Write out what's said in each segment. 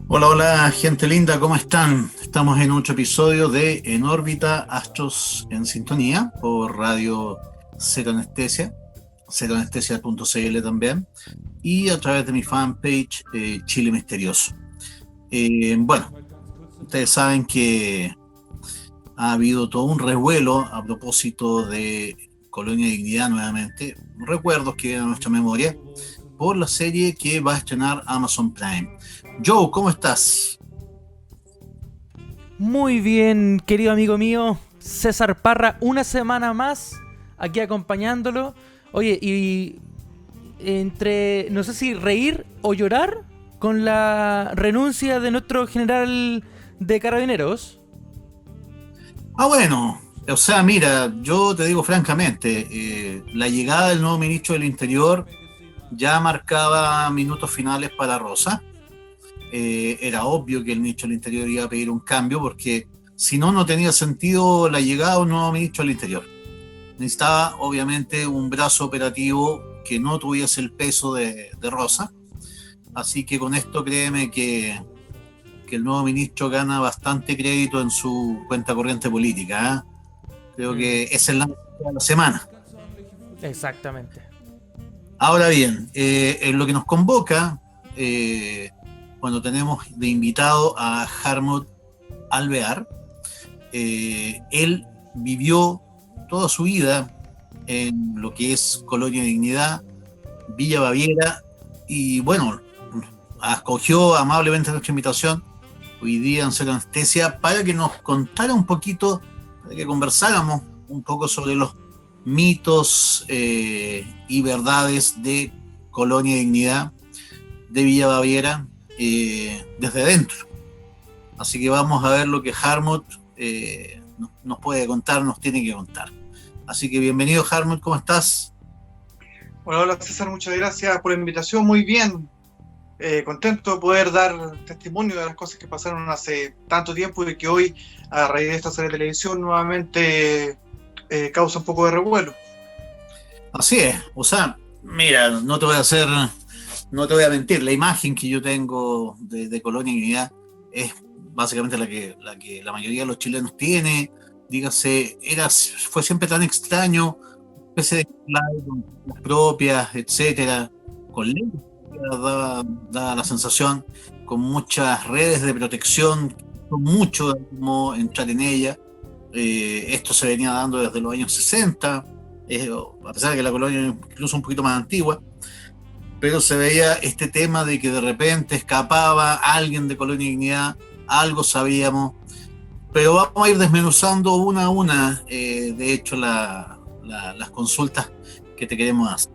Hola, hola, gente linda, ¿cómo están? Estamos en otro episodio de En órbita, Astros en Sintonía, por Radio Cero Anestesia, ceroanestesia.cl también, y a través de mi fanpage Chile Misterioso. Bueno, ustedes saben que ha habido todo un revuelo a propósito de Colonia Dignidad nuevamente, recuerdos que vienen a nuestra memoria, por la serie que va a estrenar Amazon Prime. Joe, ¿cómo estás? Muy bien, querido amigo mío, César Parra, una semana más aquí acompañándolo. Oye, y entre, no sé si reír o llorar con la renuncia de nuestro general de Carabineros. Bueno, o sea, mira, yo te digo francamente, la llegada del nuevo ministro del Interior ya marcaba minutos finales para Rosa. Era obvio que el ministro del Interior iba a pedir un cambio porque si no, no tenía sentido la llegada de un nuevo ministro del Interior. Necesitaba, obviamente, un brazo operativo que no tuviese el peso de Rosa. Así que con esto créeme que el nuevo ministro gana bastante crédito en su cuenta corriente política. Creo que esa es la noticia de la semana. Exactamente. Ahora bien, en lo que nos convoca, cuando tenemos de invitado a Hartmut Alvear, él vivió toda su vida en lo que es Colonia Dignidad, Villa Baviera, y bueno, acogió amablemente nuestra invitación hoy día en Cero Anestesia para que nos contara un poquito, para que conversáramos un poco sobre los mitos y verdades de Colonia Dignidad, de Villa Baviera, desde dentro. Así que vamos a ver lo que Hartmut nos puede contar, nos tiene que contar. Así que bienvenido, Hartmut, ¿cómo estás? Hola, hola César, muchas gracias por la invitación, muy bien. Contento de poder dar testimonio de las cosas que pasaron hace tanto tiempo y que hoy, a raíz de esta serie de televisión, nuevamente causa un poco de revuelo. Así es, o sea, mira, no te voy a mentir, la imagen que yo tengo de Colonia Dignidad es básicamente la que la mayoría de los chilenos tiene. Dígase, fue siempre tan extraño, especie de clave con las propias, etcétera, con leyes, daba la sensación, con muchas redes de protección, con mucho de cómo entrar en ella. Esto se venía dando desde los años 60, a pesar de que la colonia es incluso un poquito más antigua, pero se veía este tema de que de repente escapaba alguien de Colonia Dignidad, algo sabíamos, pero vamos a ir desmenuzando una a una, de hecho, las consultas que te queremos hacer.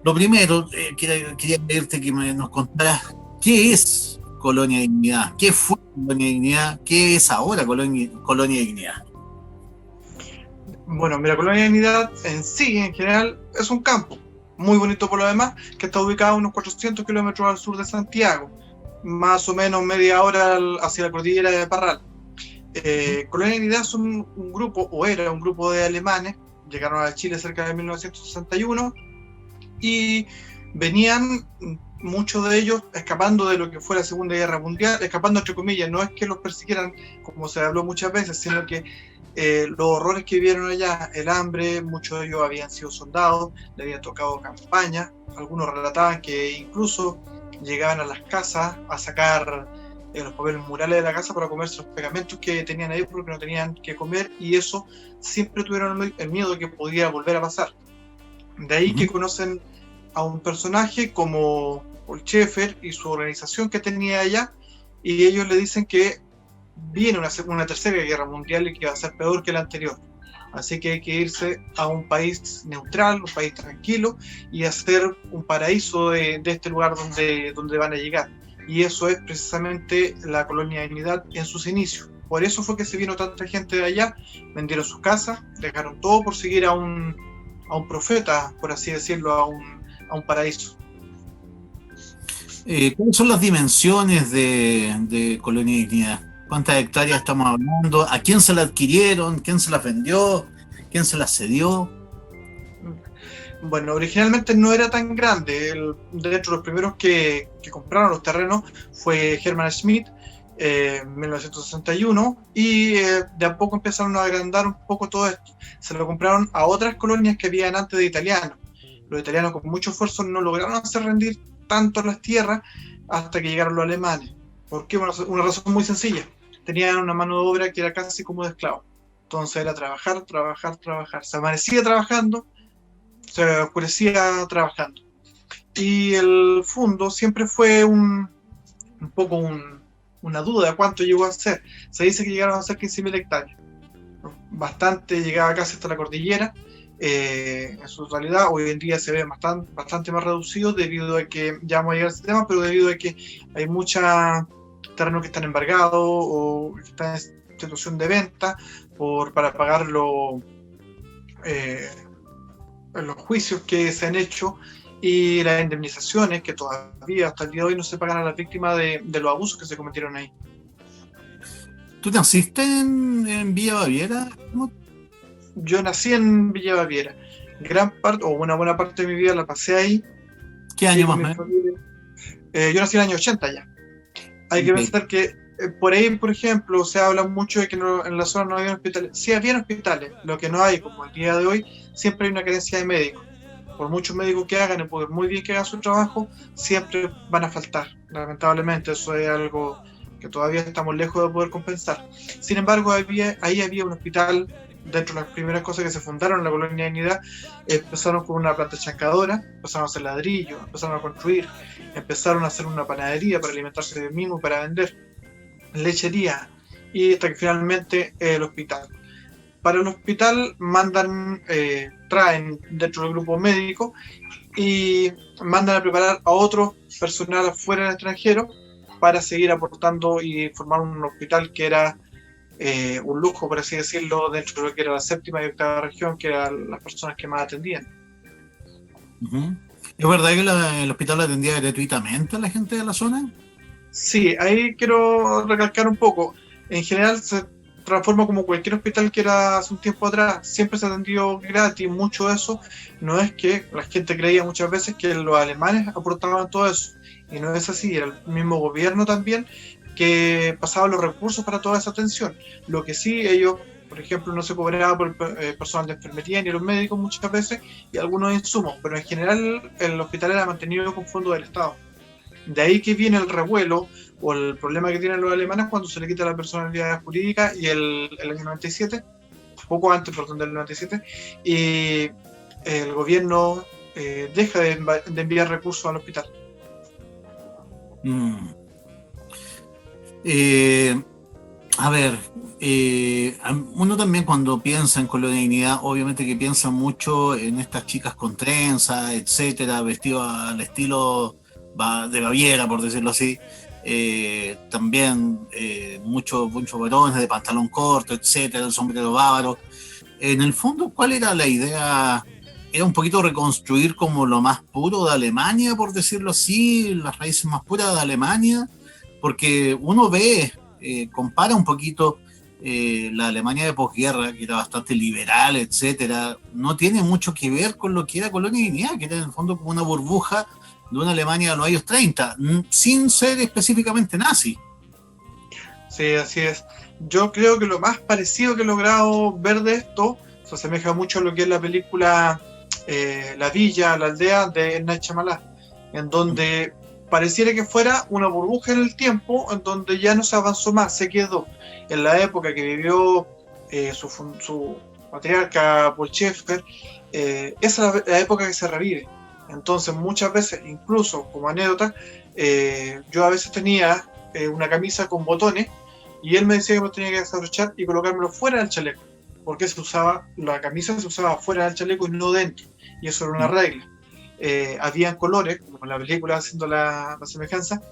Lo primero, quería pedirte que nos contaras qué es Colonia Dignidad, qué fue Colonia Dignidad, qué es ahora Colonia Dignidad. Bueno, mira, Colonia Dignidad en sí, en general, es un campo muy bonito por lo demás, que está ubicado a unos 400 kilómetros al sur de Santiago, más o menos media hora hacia la cordillera de Parral. Colonia Dignidad son un grupo, o era un grupo de alemanes, llegaron a Chile cerca de 1961 y venían muchos de ellos escapando de lo que fue la Segunda Guerra Mundial, escapando entre comillas, no es que los persiguieran como se habló muchas veces, sino que los horrores que vivieron allá, el hambre, muchos de ellos habían sido soldados, le habían tocado campaña, algunos relataban que incluso llegaban a las casas a sacar los papeles murales de la casa para comerse los pegamentos que tenían ahí porque no tenían que comer, y eso siempre tuvieron el miedo de que pudiera volver a pasar. De ahí que conocen a un personaje como Paul Schaeffer y su organización que tenía allá, y ellos le dicen que viene una tercera guerra mundial y que va a ser peor que la anterior. Así que hay que irse a un país neutral, un país tranquilo, y hacer un paraíso de este lugar donde van a llegar. Y eso es precisamente la Colonia Dignidad en sus inicios. Por eso fue que se vino tanta gente de allá, vendieron sus casas, dejaron todo por seguir a un profeta, por así decirlo, a un paraíso. ¿Cuáles son las dimensiones de Colonia Dignidad? ¿Cuántas hectáreas estamos hablando? ¿A quién se la adquirieron? ¿Quién se las vendió? ¿Quién se las cedió? Bueno, originalmente no era tan grande. De hecho, los primeros que compraron los terrenos fue Hermann Schmidt en 1961 y de a poco empezaron a agrandar un poco todo esto. Se lo compraron a otras colonias que habían antes de italianos. Los italianos con mucho esfuerzo no lograron hacer rendir tanto las tierras hasta que llegaron los alemanes. ¿Por qué? Una razón muy sencilla. Tenían una mano de obra que era casi como de esclavo. Entonces era trabajar, trabajar, trabajar. Se amanecía trabajando, se oscurecía trabajando. Y el fondo siempre fue un poco una duda de cuánto llegó a ser. Se dice que llegaron a ser 15.000 hectáreas. Bastante, llegaba casi hasta la cordillera. En su realidad, hoy en día se ve bastante más reducido debido a que, ya vamos a llegar a ese tema, pero debido a que hay mucha terrenos que están embargados o que están en situación de venta para pagar los juicios que se han hecho y las indemnizaciones que todavía hasta el día de hoy no se pagan a las víctimas de los abusos que se cometieron ahí. ¿Tú naciste en Villa Baviera? Yo nací en Villa Baviera. Gran parte, o una buena parte de mi vida la pasé ahí. ¿Qué año más o menos? Yo nací en el año 80 ya. Hay que pensar que por ahí, por ejemplo, se habla mucho de que en la zona no había hospitales. Sí había hospitales, lo que no hay, como el día de hoy, siempre hay una carencia de médicos. Por muchos médicos que hagan y por muy bien que hagan su trabajo, siempre van a faltar. Lamentablemente, eso es algo que todavía estamos lejos de poder compensar. Sin embargo, ahí había un hospital. Dentro de las primeras cosas que se fundaron en la colonia de Dignidad, empezaron con una planta chancadora, empezaron a hacer ladrillos, empezaron a construir, empezaron a hacer una panadería para alimentarse de mismo, para vender lechería, y hasta que finalmente el hospital. Para el hospital traen dentro del grupo médico y mandan a preparar a otro personal afuera del extranjero para seguir aportando y formar un hospital que era un lujo, por así decirlo, dentro de lo que era la séptima y octava región, que eran las personas que más atendían. Uh-huh. ¿Es verdad que el hospital atendía gratuitamente a la gente de la zona? Sí, ahí quiero recalcar un poco. En general se transforma como cualquier hospital que era hace un tiempo atrás. Siempre se atendió gratis. Mucho de eso no es que la gente creía muchas veces que los alemanes aportaban todo eso. Y no es así, era el mismo gobierno también que pasaba los recursos para toda esa atención. Lo que sí, ellos, por ejemplo, no se cobraba por el personal de enfermería ni los médicos muchas veces y algunos insumos, pero en general el hospital era mantenido con fondos del Estado. De ahí que viene el revuelo o el problema que tienen los alemanes cuando se le quita la personalidad jurídica y el año 97, poco antes, perdón, del 97, y el gobierno deja de enviar recursos al hospital. A ver, uno también cuando piensa en Colonia Dignidad, obviamente que piensa mucho en estas chicas con trenza, etcétera, vestido al estilo de Baviera, por decirlo así. También muchos varones de pantalón corto, etcétera, el sombrero bávaro. En el fondo, ¿cuál era la idea? ¿Era un poquito reconstruir como lo más puro de Alemania, por decirlo así, las raíces más puras de Alemania? Porque uno compara un poquito la Alemania de posguerra, que era bastante liberal, etcétera, no tiene mucho que ver con lo que era Colonia Dignidad, que era en el fondo como una burbuja de una Alemania de los años 30, sin ser específicamente nazi. Sí, así es. Yo creo que lo más parecido que he logrado ver de esto se asemeja mucho a lo que es la película La Villa, la Aldea de M. Night Shyamalan, en donde pareciera que fuera una burbuja en el tiempo, en donde ya no se avanzó más, se quedó en la época que vivió su patriarca Paul Schaeffer. Esa es la época que se revive. Entonces muchas veces, incluso como anécdota, yo a veces tenía una camisa con botones y él me decía que me tenía que desabrochar y colocármelo fuera del chaleco, porque la camisa se usaba fuera del chaleco y no dentro, y eso era una regla. Habían colores, como en la película haciendo la semejanza,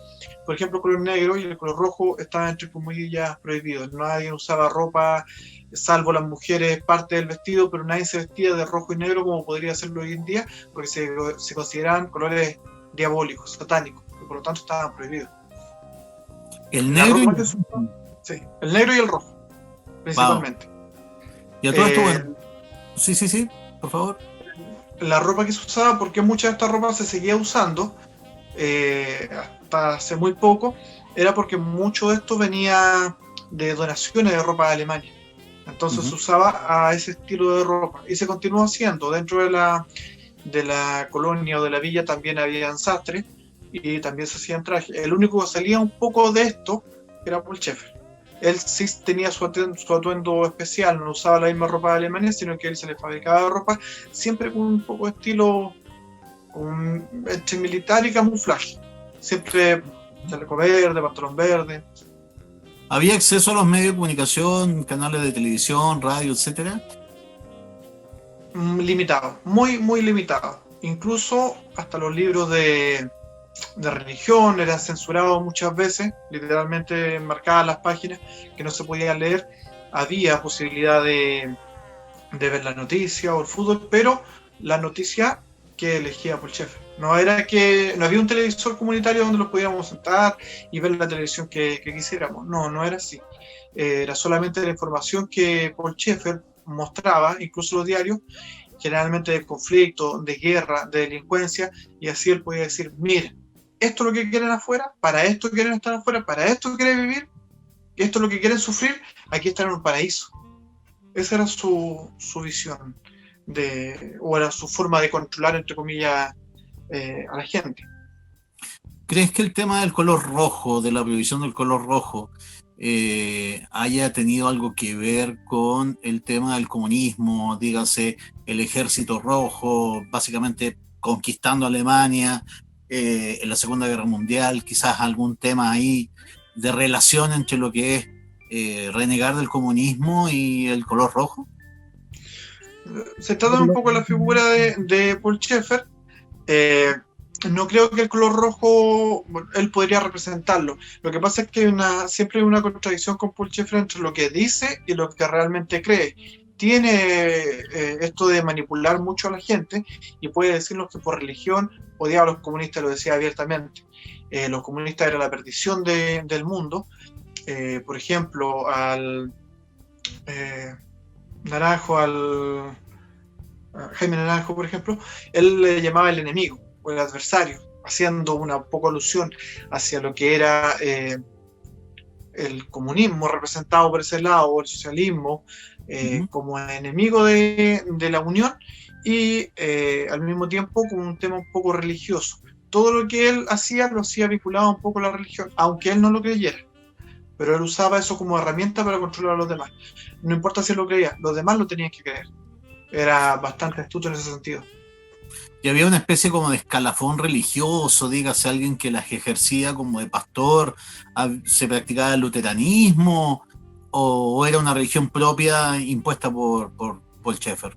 por ejemplo el color negro y el color rojo estaban entre comillas prohibidos. Nadie usaba ropa, salvo las mujeres, parte del vestido, pero nadie se vestía de rojo y negro como podría hacerlo hoy en día, porque se consideraban colores diabólicos, satánicos, y por lo tanto estaban prohibidos. El negro sí, el negro y el rojo, principalmente. Wow. Y a todo esto, bueno. Sí, por favor. la ropa que se usaba, porque mucha de esta ropa se seguía usando hasta hace muy poco, era porque mucho de esto venía de donaciones de ropa de Alemania. Entonces se usaba a ese estilo de ropa y se continuó haciendo. Dentro de la colonia o de la villa también había sastres y también se hacían trajes. El único que salía un poco de esto era Paul Schaeffer. Él sí tenía su atuendo especial, no usaba la misma ropa de Alemania, sino que él se le fabricaba ropa siempre con un poco de estilo entre militar y camuflaje. Siempre chaleco verde, pantalón verde. ¿Había acceso a los medios de comunicación, canales de televisión, radio, etcétera? Limitado, muy, muy limitado. Incluso hasta los libros de religión eran censurados muchas veces, literalmente marcadas las páginas que no se podían leer. Había posibilidad de ver la noticia o el fútbol, pero la noticia que elegía Paul Schaeffer. No había un televisor comunitario donde nos pudiéramos sentar y ver la televisión que quisiéramos. No era así. Era solamente la información que Paul Schaeffer mostraba, incluso los diarios, generalmente de conflicto, de guerra, de delincuencia, y así él podía decir, miren, esto es lo que quieren afuera, para esto quieren estar afuera, para esto quieren vivir, esto es lo que quieren sufrir, aquí están en un paraíso. Esa era su visión, o era su forma de controlar, entre comillas, a la gente. ¿Crees que el tema del color rojo, de la prohibición del color rojo, haya tenido algo que ver con el tema del comunismo? Dígase, el ejército rojo, básicamente conquistando Alemania en la Segunda Guerra Mundial, quizás algún tema ahí de relación entre lo que es renegar del comunismo y el color rojo. Se trata un poco de la figura de Paul Schaeffer. No creo que el color rojo él podría representarlo. Lo que pasa es que siempre hay una contradicción con Paul Schaeffer entre lo que dice y lo que realmente cree. Tiene esto de manipular mucho a la gente y puede decirnos que por religión odiaba a los comunistas, lo decía abiertamente. Los comunistas eran la perdición del mundo. Por ejemplo, al Naranjo, a Jaime Naranjo, por ejemplo, él le llamaba el enemigo o el adversario, haciendo una poca alusión hacia lo que era el comunismo representado por ese lado, o el socialismo, como enemigo de la unión, y al mismo tiempo como un tema un poco religioso. Todo lo que él hacía lo hacía vinculado un poco a la religión, aunque él no lo creyera, pero él usaba eso como herramienta para controlar a los demás. No importa si él lo creía, los demás lo tenían que creer. Era bastante astuto en ese sentido. Y había una especie como de escalafón religioso, dígase, alguien que las ejercía como de pastor, se practicaba el luteranismo, o era una religión propia impuesta por Paul Schaeffer.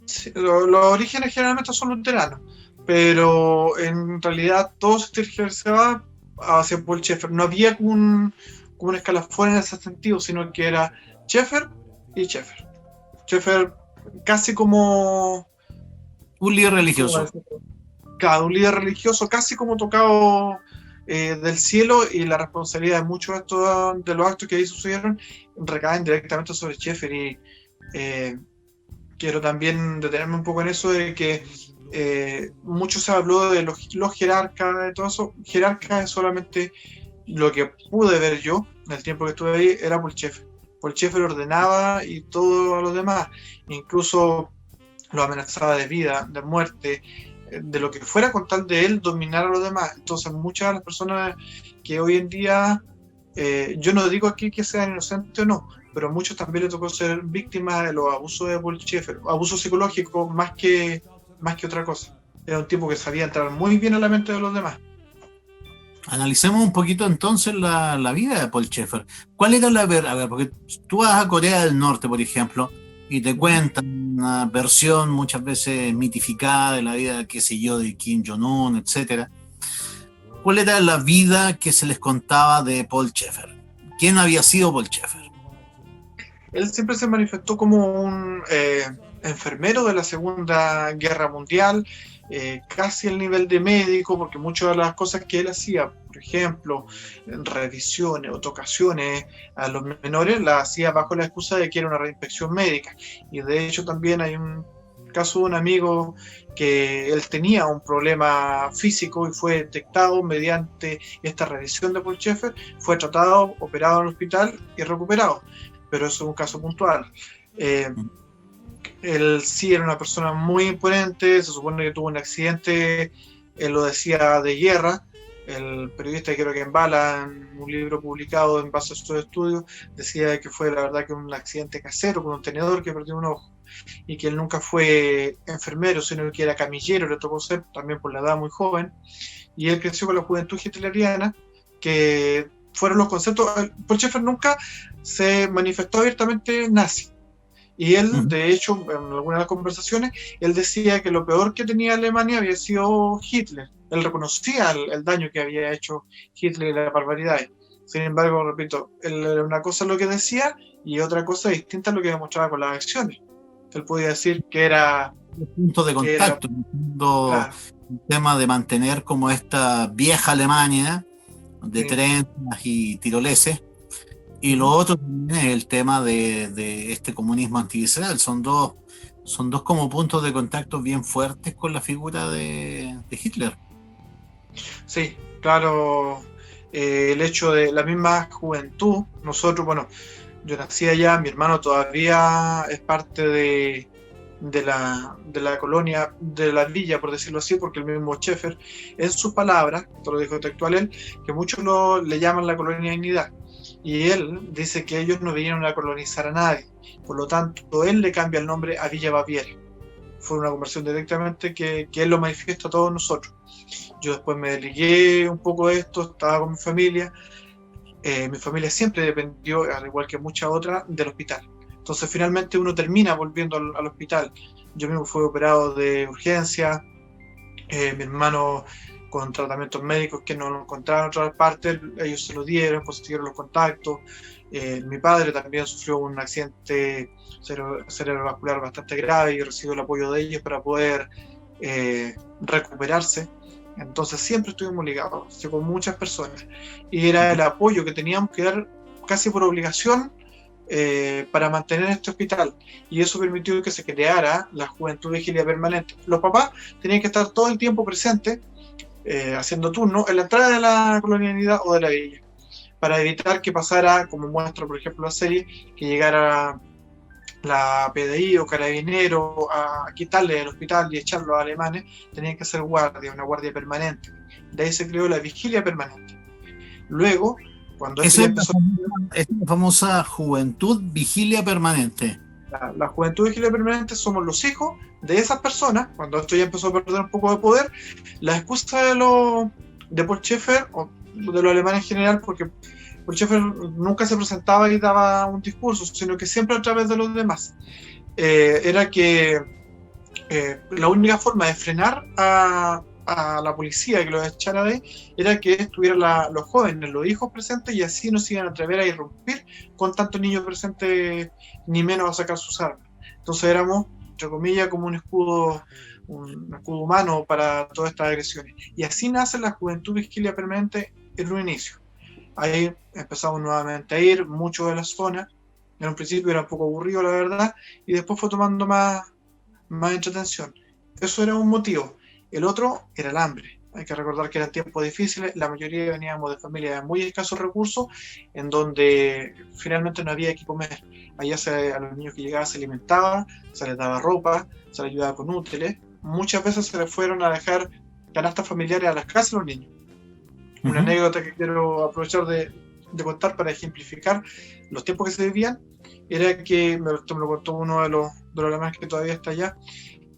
Sí, los orígenes generalmente son luteranos, pero en realidad todo se tergiversaba hacia Paul Schaeffer. No había como un escalafón en ese sentido, sino que era Schaeffer y Schaeffer. Schaeffer casi como un líder religioso. Claro, un líder religioso casi como tocado del cielo, y la responsabilidad de muchos de los actos que ahí sucedieron recaen directamente sobre Schaeffer. Y quiero también detenerme un poco en eso de que mucho se habló de los jerarcas, de todo eso. Jerarca es solamente lo que pude ver yo en el tiempo que estuve ahí, era Paul Schaeffer. Paul Schaeffer ordenaba y todo lo demás, incluso lo amenazaba de vida, de muerte, de lo que fuera con tal de él dominar a los demás. Entonces muchas de las personas que hoy en día, yo no digo aquí que sean inocentes o no, pero muchos también les tocó ser víctimas de los abusos de Paul Schaeffer, abusos psicológicos más que otra cosa. Era un tipo que sabía entrar muy bien a la mente de los demás. Analicemos un poquito entonces la vida de Paul Schaeffer. ¿Cuál era a ver, porque tú vas a Corea del Norte, por ejemplo, y te cuentan una versión muchas veces mitificada de la vida, qué sé yo, de Kim Jong-un, etcétera. ¿Cuál era la vida que se les contaba de Paul Schaeffer? ¿Quién había sido Paul Schaeffer? Él siempre se manifestó como un enfermero de la Segunda Guerra Mundial, casi al nivel de médico, porque muchas de las cosas que él hacía, por ejemplo, revisiones o tocaciones a los menores, las hacía bajo la excusa de que era una reinspección médica. Y de hecho también hay caso de un amigo que él tenía un problema físico y fue detectado mediante esta revisión de Paul Schaeffer, fue tratado, operado en el hospital y recuperado, pero eso es un caso puntual. Él sí era una persona muy imponente, se supone que tuvo un accidente, él lo decía, de guerra. El periodista, creo que en Bala, en un libro publicado en base a sus estudios, decía que fue la verdad que un accidente casero con un tenedor que perdió un ojo, y que él nunca fue enfermero, sino que era camillero, le tocó ser también por la edad muy joven, y él creció con la juventud hitleriana, que fueron los conceptos. Paul Schaeffer nunca se manifestó abiertamente nazi, y él, de hecho, en algunas de las conversaciones, él decía que lo peor que tenía Alemania había sido Hitler. Él reconocía el daño que había hecho Hitler y las barbaridades. Sin embargo, repito, una cosa es lo que decía y otra cosa distinta es lo que demostraba con las acciones. Él podía decir que era... punto de contacto, claro, un tema de mantener como esta vieja Alemania de trenes y tiroleses. Y lo otro también es el tema de este comunismo antivisceral. Son dos como puntos de contacto bien fuertes con la figura de Hitler. Sí, claro. El hecho de la misma juventud, nosotros, bueno, yo nací allá, mi hermano todavía es parte de la colonia, de la villa, por decirlo así, porque el mismo Schaeffer, en sus palabras, esto lo dijo textual él, que muchos le llaman la colonia Dignidad. Y él dice que ellos no vinieron a colonizar a nadie, por lo tanto él le cambia el nombre a Villa Baviera. Fue una conversión directamente que él lo manifiesta a todos nosotros. Yo después me desligué un poco de esto, estaba con mi familia. Mi familia siempre dependió, al igual que muchas otras, del hospital. Entonces finalmente uno termina volviendo al hospital. Yo mismo fui operado de urgencia, mi hermano con tratamientos médicos que no lo encontraron en otras partes, ellos se lo dieron, consiguieron los contactos. Mi padre también sufrió un accidente cerebrovascular bastante grave y recibió el apoyo de ellos para poder recuperarse. Entonces siempre estuvimos ligados con muchas personas y era el apoyo que teníamos que dar casi por obligación para mantener este hospital, y eso permitió que se creara la Juventud Vigilia Permanente. Los papás tenían que estar todo el tiempo presentes haciendo turno en la entrada de la colonia Unidad o de la villa, para evitar que pasara, como muestra por ejemplo la serie, que llegara la PDI o Carabinero a quitarle el hospital y echarlo a alemanes. Tenían que hacer guardia, una guardia permanente. De ahí se creó la Vigilia Permanente. Luego, cuando esto empezó... Es la famosa Juventud Vigilia Permanente. La Juventud Vigilia Permanente somos los hijos de esas personas. Cuando esto ya empezó a perder un poco de poder, la excusa de Paul Schaeffer, o de los alemanes en general, porque Paul Schaeffer nunca se presentaba y daba un discurso, sino que siempre a través de los demás, era que la única forma de frenar a la policía, que los echara de ahí, era que estuvieran los jóvenes, los hijos presentes, y así no se iban a atrever a irrumpir con tantos niños presentes, ni menos a sacar sus armas. Entonces éramos, entre comillas, como un escudo humano para todas estas agresiones. Y así nace la Juventud Vigilia Permanente en un inicio. Ahí empezamos nuevamente a ir, mucho de la zona. En un principio era un poco aburrido, la verdad, y después fue tomando más entretención. Eso era un motivo. El otro era el hambre. Hay que recordar que eran tiempos difíciles, la mayoría veníamos de familias de muy escasos recursos, en donde finalmente no había que comer. Allá a los niños que llegaban se alimentaba, se les daba ropa, se les ayudaba con útiles. Muchas veces se les fueron a dejar canastas familiares a las casas de los niños. Una anécdota que quiero aprovechar de contar para ejemplificar los tiempos que se vivían, era que me lo contó uno de los alemanes que todavía está allá,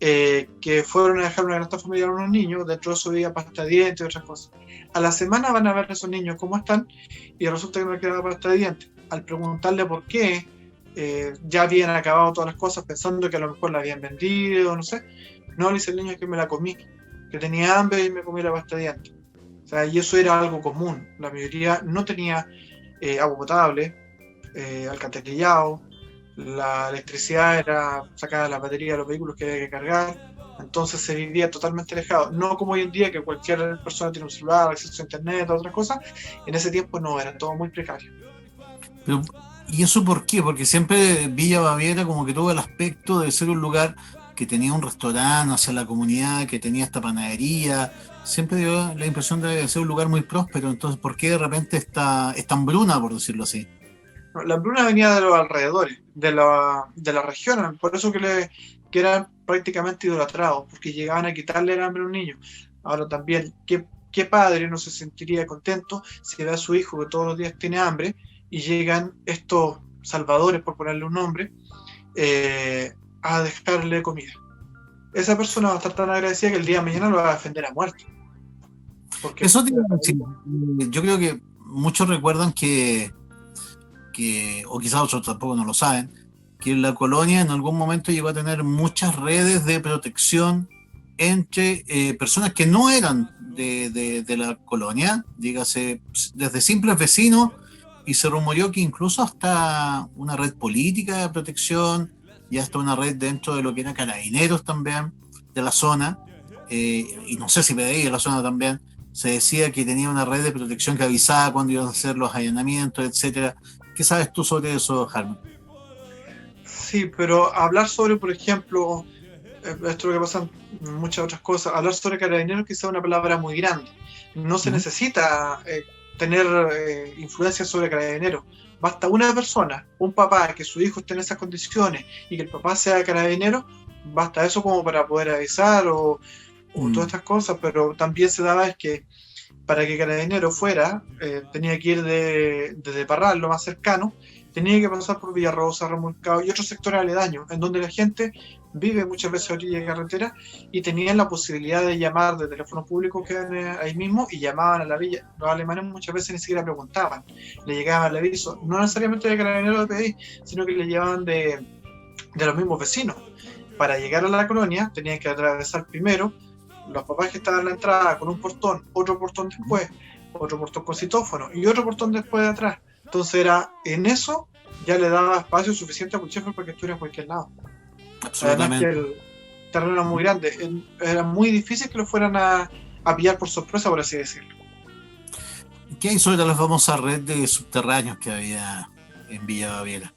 que fueron a dejar una canasta familiar a unos niños, dentro de eso había pasta de dientes y otras cosas. A la semana van a ver a esos niños cómo están, y resulta que no quedaba pasta de dientes. Al preguntarle por qué, ya habían acabado todas las cosas, pensando que a lo mejor la habían vendido, no sé. No, le dice el niño que me la comí, que tenía hambre y me comí la pasta de dientes. O sea, y eso era algo común. La mayoría no tenía agua potable, alcantarillado, la electricidad era sacada de la batería de los vehículos que había que cargar, entonces se vivía totalmente alejado. No como hoy en día, que cualquier persona tiene un celular, acceso a internet, a otras cosas. En ese tiempo no, era todo muy precario. ¿Y eso por qué? Porque siempre Villa Baviera como que tuvo el aspecto de ser un lugar que tenía un restaurante hacia la comunidad, que tenía esta panadería. Siempre dio la impresión de ser un lugar muy próspero. Entonces, ¿por qué de repente esta hambruna, por decirlo así? La hambruna venía de los alrededores, de la región, por eso que eran prácticamente idolatrados, porque llegaban a quitarle el hambre a un niño. Ahora también, ¿qué padre no se sentiría contento si ve a su hijo que todos los días tiene hambre y llegan estos salvadores, por ponerle un nombre, a dejarle comida? Esa persona va a estar tan agradecida que el día de mañana lo va a defender a muerte. Porque Eso sí, yo creo que muchos recuerdan o quizás otros tampoco no lo saben, que la colonia en algún momento llegó a tener muchas redes de protección entre personas que no eran de la colonia, dígase, desde simples vecinos, y se rumoreó que incluso hasta una red política de protección y hasta una red dentro de lo que eran carabineros también de la zona, y no sé si PDI de la zona también, se decía que tenía una red de protección que avisaba cuando iban a hacer los allanamientos, etcétera. ¿Qué sabes tú sobre eso, Harman? sí, pero hablar sobre, por ejemplo, esto es lo que pasa en muchas otras cosas, hablar sobre carabineros quizá es una palabra muy grande. No se necesita tener influencia sobre carabineros. Basta una persona, un papá, que su hijo esté en esas condiciones y que el papá sea carabinero, basta eso como para poder avisar o todas estas cosas, pero también se daba es que para que Carabinero fuera, tenía que ir desde Parral, lo más cercano, tenía que pasar por Villarrosa, Remolcado y otros sectores aledaños, en donde la gente vive muchas veces a orilla de carretera y tenían la posibilidad de llamar de teléfonos públicos que eran ahí mismo y llamaban a la villa. Los alemanes muchas veces ni siquiera preguntaban, le llegaban el aviso, no necesariamente de Carabineros de PDI, sino que le llevaban de los mismos vecinos. Para llegar a la colonia tenían que atravesar primero los papás que estaban en la entrada con un portón, otro portón después, otro portón con citófono y otro portón después de atrás. Entonces en eso ya le daba espacio suficiente a Pucheffer para que estuviera en cualquier lado. Además que el terreno era muy grande, era muy difícil que lo fueran a pillar por sorpresa, por así decirlo. ¿Qué hay sobre la famosa red de subterráneos que había en Villa Baviera?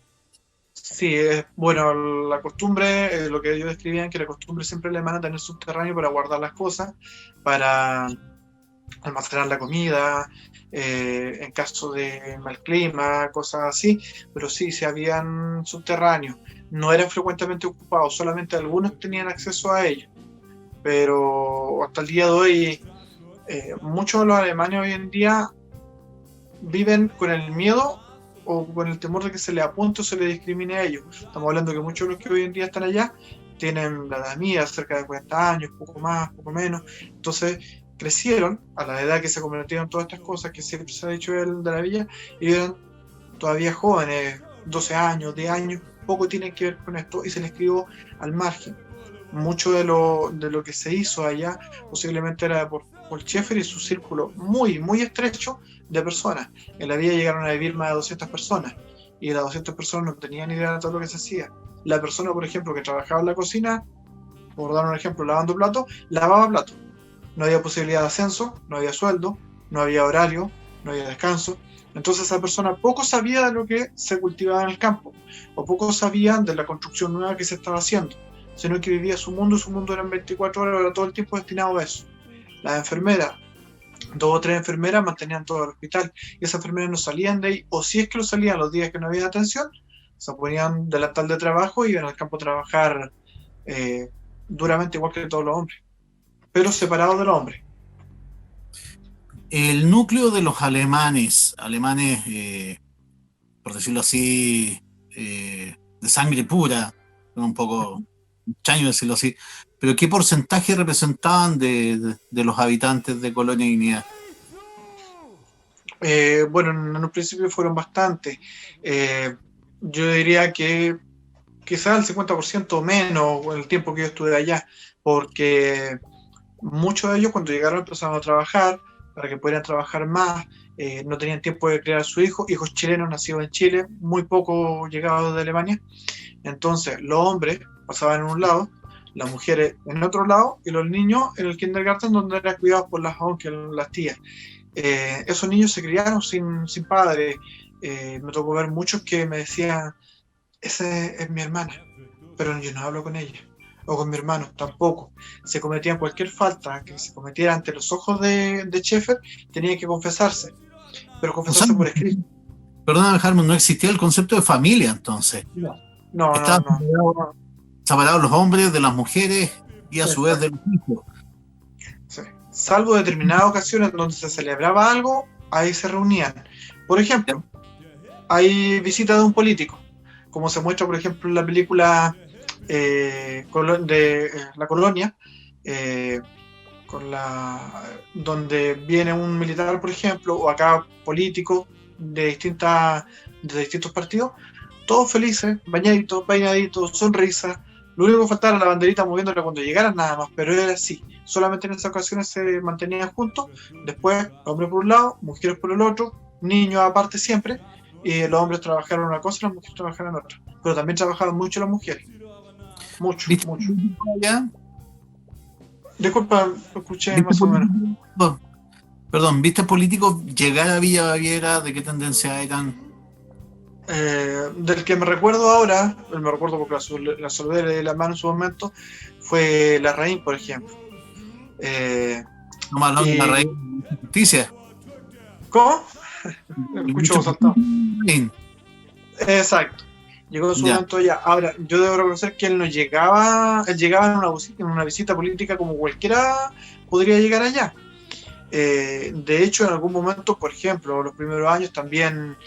Sí, bueno, la costumbre, lo que ellos describían, que la costumbre siempre alemana tener subterráneo para guardar las cosas, para almacenar la comida, en caso de mal clima, cosas así, pero sí, se habían subterráneos, no eran frecuentemente ocupados, solamente algunos tenían acceso a ellos, pero hasta el día de hoy, muchos de los alemanes hoy en día viven con el miedo o con el temor de que se les apunte o se les discrimine a ellos. Estamos hablando que muchos de los que hoy en día están allá tienen la edad mía, cerca de 40 años, poco más, poco menos. Entonces crecieron a la edad que se convirtieron todas estas cosas que siempre se ha dicho de la villa, y eran todavía jóvenes, 12 años, 10 años, poco tienen que ver con esto y se les crió al margen. Mucho de lo que se hizo allá posiblemente era por Schäfer y su círculo muy, muy estrecho de personas. En la villa llegaron a vivir más de 200 personas y las 200 personas no tenían idea de todo lo que se hacía. La persona, por ejemplo, que trabajaba en la cocina, por dar un ejemplo, lavando platos, lavaba platos. No había posibilidad de ascenso, no había sueldo, no había horario, no había descanso. Entonces esa persona poco sabía de lo que se cultivaba en el campo, o poco sabía de la construcción nueva que se estaba haciendo, sino que vivía su mundo eran 24 horas, era todo el tiempo destinado a eso. Las enfermeras, 2 o 3 enfermeras mantenían todo el hospital, y esas enfermeras no salían de ahí, o si es que lo salían los días que no había atención, se ponían delantal de trabajo y iban al campo a trabajar duramente igual que todos los hombres, pero separados de los hombres. El núcleo de los alemanes, por decirlo así, de sangre pura, un poco extraño decirlo así, pero ¿qué porcentaje representaban de los habitantes de Colonia Dignidad? Bueno, en un principio fueron bastantes. Yo diría que quizás el 50% o menos en el tiempo que yo estuve allá, porque muchos de ellos cuando llegaron empezaron a trabajar para que pudieran trabajar más, no tenían tiempo de criar a sus hijos chilenos nacidos en Chile, muy poco llegados de Alemania. Entonces los hombres pasaban en un lado, las mujeres en otro lado y los niños en el kindergarten, donde eran cuidados por las onkels, las tías. Esos niños se criaron sin padre. Me tocó ver muchos que me decían, esa es mi hermana, pero yo no hablo con ella. o con mi hermano, tampoco. Se cometían cualquier falta que se cometiera ante los ojos de Schaeffer, tenía que confesarse, pero O confesarse sea, por escrito. perdón, Harmon, no existía el concepto de familia entonces. No, no, Estaban no. separados los hombres de las mujeres y a su vez de los hijos. Sí. Salvo determinadas ocasiones donde se celebraba algo, ahí se reunían. Por ejemplo, hay visitas de un político, como se muestra, por ejemplo, en la película de La Colonia, donde viene un militar, por ejemplo, o acá político de distintos partidos, todos felices, bañaditos, peinaditos, sonrisas. Lo único que faltaba era la banderita moviéndola cuando llegaran nada más, pero era así. Solamente en esas ocasiones se mantenían juntos. Después, hombres por un lado, mujeres por el otro, niños aparte siempre. Y los hombres trabajaron una cosa y las mujeres trabajaron otra. Pero también trabajaban mucho las mujeres. Mucho, ¿Viste mucho. allá? Disculpa, lo escuché ¿Viste más o menos. Perdón, ¿viste políticos llegar a Villa Baviera? ¿De qué tendencia eran? Del que me recuerdo ahora, me recuerdo porque la saludé de la mano en su momento, fue Larraín, por ejemplo. No me hablan de la raíz de justicia. ¿Cómo? Escucho saltado. Bien. Exacto. Llegó en su Ya. momento ya. Ahora, yo debo reconocer que él no llegaba, él llegaba en una visita política como cualquiera podría llegar allá. De hecho, en algún momento, por ejemplo, los primeros años también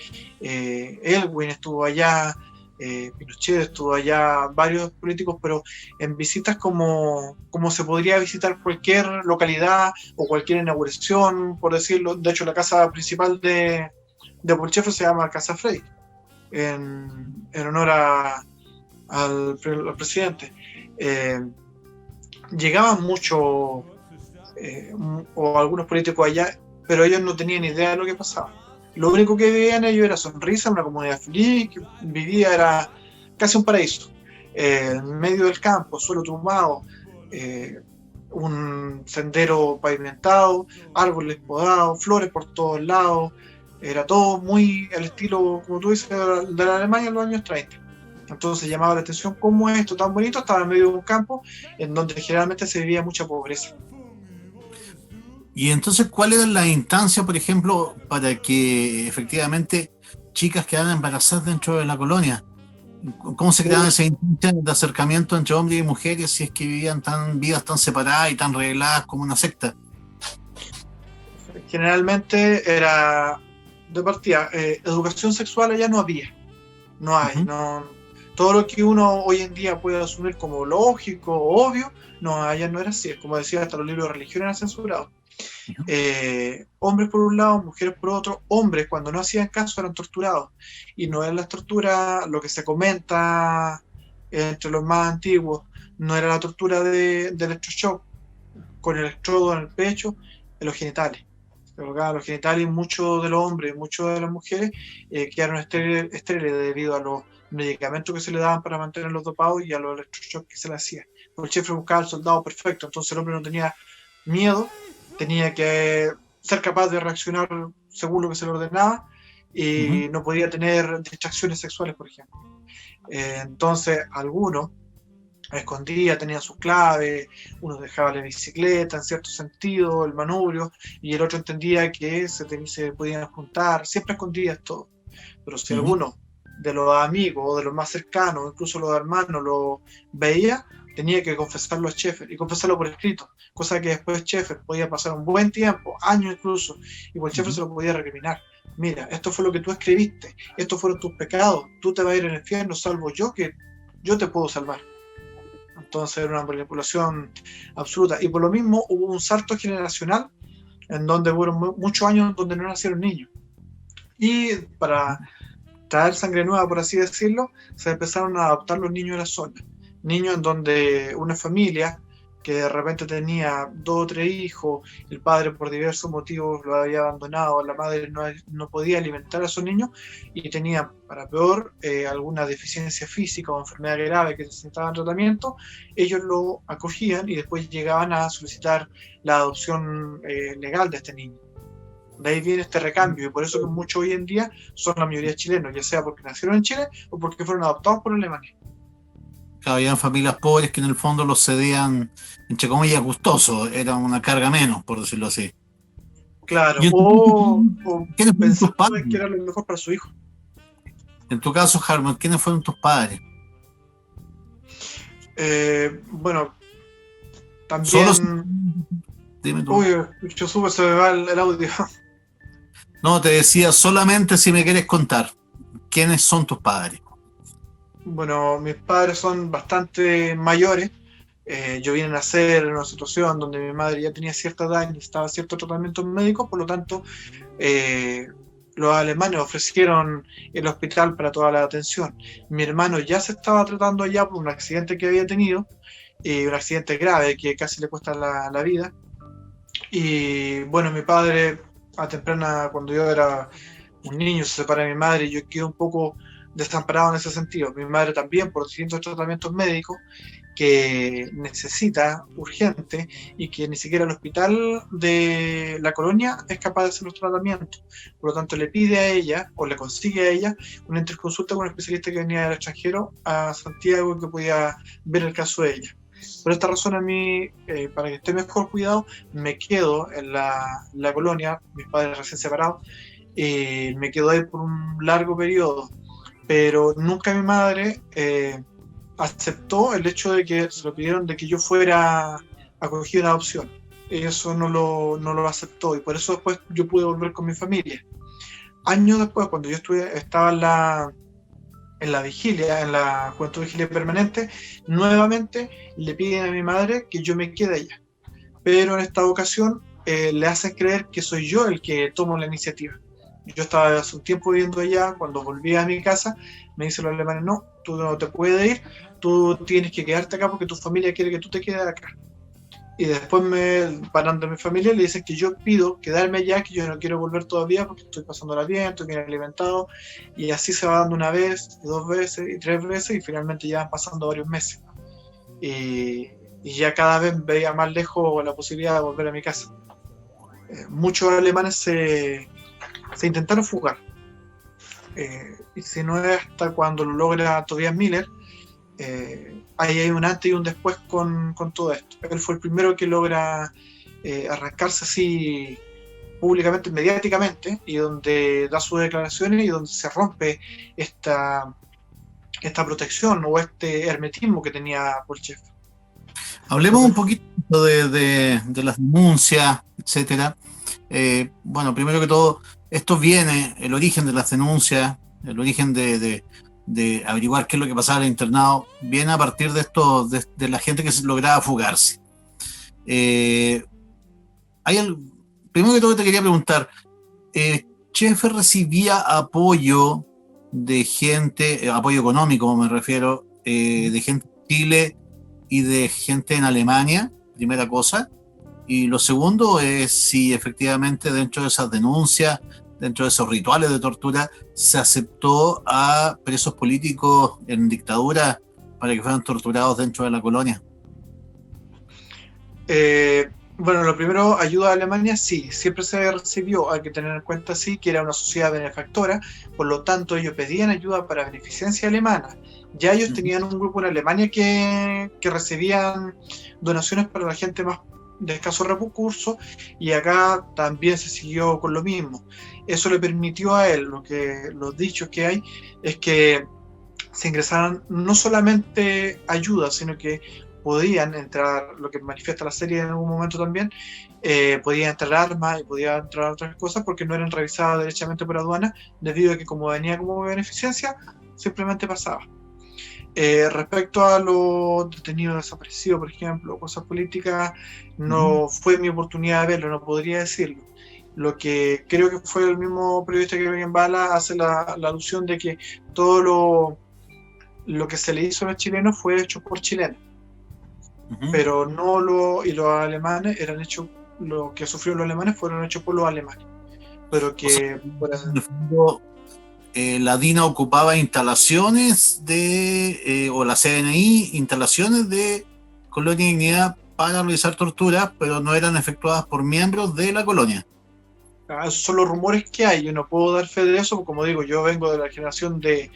Elwin estuvo allá, Pinochet estuvo allá, varios políticos, pero en visitas como se podría visitar cualquier localidad o cualquier inauguración, por decirlo. De hecho, la casa principal de Bolchefe se llama Casa Frey, en honor al presidente. Llegaban mucho o algunos políticos allá, pero ellos no tenían idea de lo que pasaba. Lo único que veían ellos era sonrisa, una comunidad feliz, que vivía, era casi un paraíso. En medio del campo, suelo tumbado, un sendero pavimentado, árboles podados, flores por todos lados. Era todo muy al estilo, como tú dices, de la Alemania en los años 30. Entonces llamaba la atención cómo esto tan bonito estaba en medio de un campo en donde generalmente se vivía mucha pobreza. Y entonces, ¿cuál era la instancia, por ejemplo, para que efectivamente chicas quedaran embarazadas dentro de la colonia? ¿Cómo se creaban esas instancias de acercamiento entre hombres y mujeres si es que vivían vidas tan separadas y tan regladas como una secta? Generalmente era de partida, educación sexual allá no había, no hay, no, todo lo que uno hoy en día puede asumir como lógico, obvio, no, allá no era así. Como decía, hasta los libros de religión eran censurados. Hombres por un lado, mujeres por otro. Hombres, cuando no hacían caso, eran torturados, y no era la tortura, lo que se comenta entre los más antiguos, no era la tortura de electroshock con electrodo en el pecho, en los genitales. Se colocaban los genitales, y muchos de los hombres, muchos de las mujeres quedaron estériles debido a los medicamentos que se le daban para mantenerlos dopados y a los electroshocks que se le hacían. El jefe buscaba al soldado perfecto, entonces el hombre no tenía miedo, tenía que ser capaz de reaccionar según lo que se le ordenaba, y no podía tener distracciones sexuales, por ejemplo. Entonces algunos escondía, tenía sus claves, uno dejaba la bicicleta en cierto sentido, el manubrio, y el otro entendía que se podían juntar, siempre escondidas todo. Pero si alguno de los amigos o de los más cercanos, incluso los hermanos, lo veía, tenía que confesarlo a Schaeffer, y confesarlo por escrito, cosa que después Schaeffer podía pasar un buen tiempo, años incluso, y por Schaeffer se lo podía recriminar. Mira, esto fue lo que tú escribiste, estos fueron tus pecados, tú te vas a ir al infierno, salvo yo, que yo te puedo salvar. Entonces era una manipulación absoluta, y por lo mismo hubo un salto generacional en donde hubo muchos años donde no nacieron niños, y para traer sangre nueva, por así decirlo, se empezaron a adoptar los niños de la zona, niños en donde una familia que de repente tenía 2 o 3 hijos, el padre por diversos motivos lo había abandonado, la madre no podía alimentar a esos niños, y tenía, para peor, alguna deficiencia física o enfermedad grave que necesitaban tratamiento. Ellos lo acogían y después llegaban a solicitar la adopción legal de este niño. De ahí viene este recambio, y por eso que muchos hoy en día son la mayoría chilenos, ya sea porque nacieron en Chile o porque fueron adoptados por Alemania. Habían familias pobres que en el fondo los cedían, entre comillas, gustosos, era una carga menos, por decirlo así. Claro, Y en o ¿quiénes fueron tus pensando padres? en que era lo mejor para su hijo. En tu caso, Harman, ¿quiénes fueron tus padres? Bueno, Solo, también. dime tú. Uy, yo supe, se me va el audio. No, te decía solamente si me quieres contar, ¿quiénes son tus padres? Bueno, mis padres son bastante mayores. Yo vine a nacer en una situación donde mi madre ya tenía cierta edad y necesitaba ciertos tratamientos médicos, por lo tanto, eh, los alemanes ofrecieron el hospital para toda la atención. Mi hermano ya se estaba tratando allá por un accidente que había tenido, un accidente grave que casi le cuesta la vida. Y bueno, mi padre, a temprana, cuando yo era un niño, se separa de mi madre y yo quedé un poco desamparado en ese sentido. Mi madre también, por distintos tratamientos médicos que necesita urgente y que ni siquiera el hospital de la colonia es capaz de hacer los tratamientos. Por lo tanto, le pide a ella, o le consigue a ella, una interconsulta con un especialista que venía del extranjero a Santiago que podía ver el caso de ella. Por esta razón, a mí, para que esté mejor cuidado, me quedo en la colonia, mis padres recién separados, me quedo ahí por un largo periodo, pero nunca mi madre aceptó el hecho de que se lo pidieron de que yo fuera acogido en adopción. Eso no lo aceptó y por eso después yo pude volver con mi familia. Años después, cuando yo estaba en la vigilia, en la juventud vigilia permanente, nuevamente le piden a mi madre que yo me quede allá. Pero en esta ocasión le hacen creer que soy yo el que tomo la iniciativa. Yo estaba hace un tiempo viviendo allá, cuando volví a mi casa, me dicen los alemanes, no, tú no te puedes ir, tú tienes que quedarte acá porque tu familia quiere que tú te quedes acá. Y después me paran de mi familia y le dicen que yo pido quedarme allá, que yo no quiero volver todavía porque estoy pasándola bien, estoy bien alimentado, y así se va dando una vez, dos veces y tres veces, y finalmente ya van pasando varios meses. Y ya cada vez veía más lejos la posibilidad de volver a mi casa. Muchos alemanes se intentaron fugar. Y si no es hasta cuando lo logra Tobias Miller, ahí hay un antes y un después con todo esto. Él fue el primero que logra arrancarse así públicamente, mediáticamente, y donde da sus declaraciones y donde se rompe esta protección o este hermetismo que tenía Polchev. Hablemos un poquito de las denuncias, etcétera. Bueno, primero que todo, esto viene, el origen de las denuncias, el origen de averiguar qué es lo que pasaba en el internado, viene a partir de esto, de la gente que lograba fugarse. Primero que todo te quería preguntar, ¿Schaeffer recibía apoyo de gente, apoyo económico me refiero, de gente en Chile y de gente en Alemania, primera cosa? Y lo segundo es si efectivamente dentro de esas denuncias, dentro de esos rituales de tortura, se aceptó a presos políticos en dictadura para que fueran torturados dentro de la colonia. Bueno, lo primero, ayuda a Alemania, sí, siempre se recibió, hay que tener en cuenta, sí, que era una sociedad benefactora, por lo tanto ellos pedían ayuda para beneficencia alemana. Ya ellos tenían un grupo en Alemania que recibían donaciones para la gente más de escasos recursos, y acá también se siguió con lo mismo. Eso le permitió a él, los dichos que hay, es que se ingresaran no solamente ayuda, sino que podían entrar, lo que manifiesta la serie en algún momento también, podían entrar armas y podían entrar otras cosas porque no eran revisadas derechamente por aduana, debido a que como venía como beneficencia, simplemente pasaba. Respecto a los detenidos desaparecidos, por ejemplo, cosas políticas, no fue mi oportunidad de verlo, no podría decirlo. Lo que creo que fue el mismo periodista que Bengen Bala hace la alusión de que todo lo que se le hizo a los chilenos fue hecho por chilenos. Pero y los alemanes eran hechos, lo que sufrieron los alemanes fueron hechos por los alemanes. Pero que, o sea, en el fondo, la DINA ocupaba instalaciones o la CNI, instalaciones de Colonia y Dignidad para realizar torturas, pero no eran efectuadas por miembros de la colonia. Esos son los rumores que hay, yo no puedo dar fe de eso, porque como digo, yo vengo de la generación de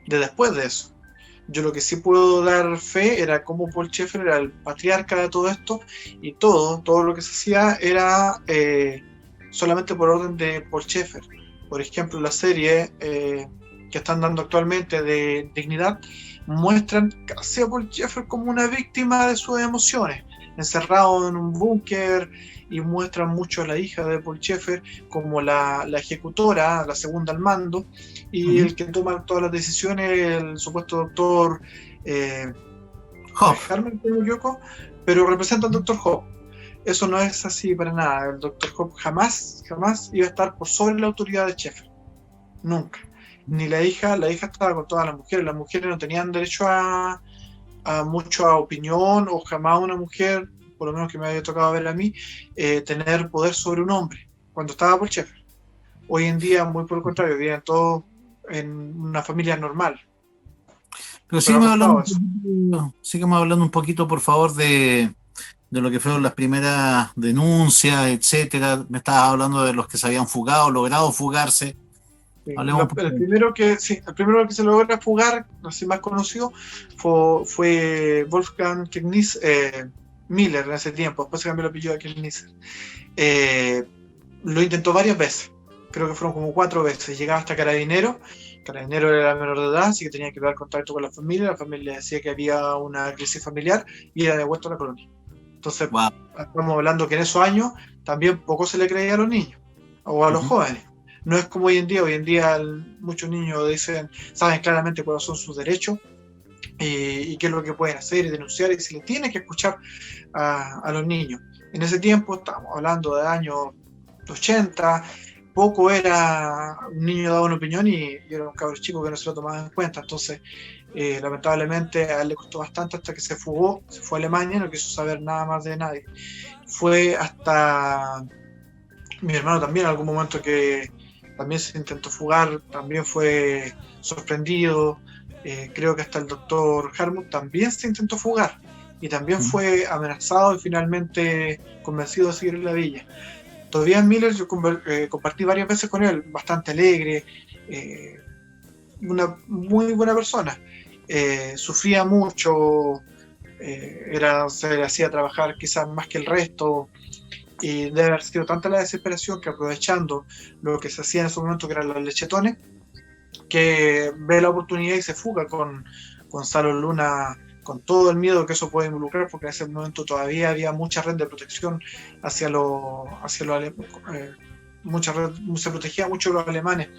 después de eso. Yo lo que sí puedo dar fe era cómo Paul Schaeffer era el patriarca de todo esto, y todo lo que se hacía era solamente por orden de Paul Schaeffer. Por ejemplo, la serie que están dando actualmente de Dignidad muestran casi a Paul Schaeffer como una víctima de sus emociones, encerrado en un búnker, y muestran mucho a la hija de Paul Schaeffer como la ejecutora, la segunda al mando, y el que toma todas las decisiones, el supuesto doctor Harman, pero representa al doctor Hope. Eso no es así para nada. El doctor Hope jamás iba a estar por sobre la autoridad de Schaeffer, nunca. Ni la hija estaba con todas las mujeres no tenían derecho a mucha opinión, o jamás una mujer, por lo menos que me había tocado ver a mí, tener poder sobre un hombre, cuando estaba Paul Schaeffer. Hoy en día, muy por el contrario, viven todos en una familia normal. Pero sígueme hablando un poquito, por favor, de lo que fueron las primeras denuncias, etcétera. Me estabas hablando de los que se habían fugado, logrado fugarse. Sí, el primero que se logra fugar, así más conocido, fue Wolfgang Miller en ese tiempo. Después se cambió el apellido a Kniesser. Lo intentó varias veces, creo que fueron como 4 veces. Llegaba hasta Carabineros. Carabineros era menor de edad, así que tenía que dar contacto con la familia decía que había una crisis familiar y era devuelto a la colonia. Entonces, estamos hablando que en esos años también poco se le creía a los niños o a los jóvenes. No es como hoy en día muchos niños saben claramente cuáles son sus derechos y qué es lo que pueden hacer y denunciar, y se les tiene que escuchar a los niños. En ese tiempo, estábamos hablando de años 80, poco era un niño daba una opinión y era un cabro chico que no se lo tomaba en cuenta. Entonces, lamentablemente a él le costó bastante hasta que se fugó, se fue a Alemania, no quiso saber nada más de nadie. Fue hasta mi hermano también, en algún momento que también se intentó fugar, también fue sorprendido. Creo que hasta el doctor Harmut también se intentó fugar y también fue amenazado y finalmente convencido de seguir en la villa. Todavía Miller, yo compartí varias veces con él, bastante alegre, una muy buena persona. Sufría mucho, se le hacía trabajar quizás más que el resto, y debe haber sido tanta la desesperación que, aprovechando lo que se hacía en ese momento, que eran los lechetones, que ve la oportunidad y se fuga con Gonzalo Luna, con todo el miedo que eso puede involucrar, porque en ese momento todavía había mucha red de protección hacia los se protegía mucho a los alemanes,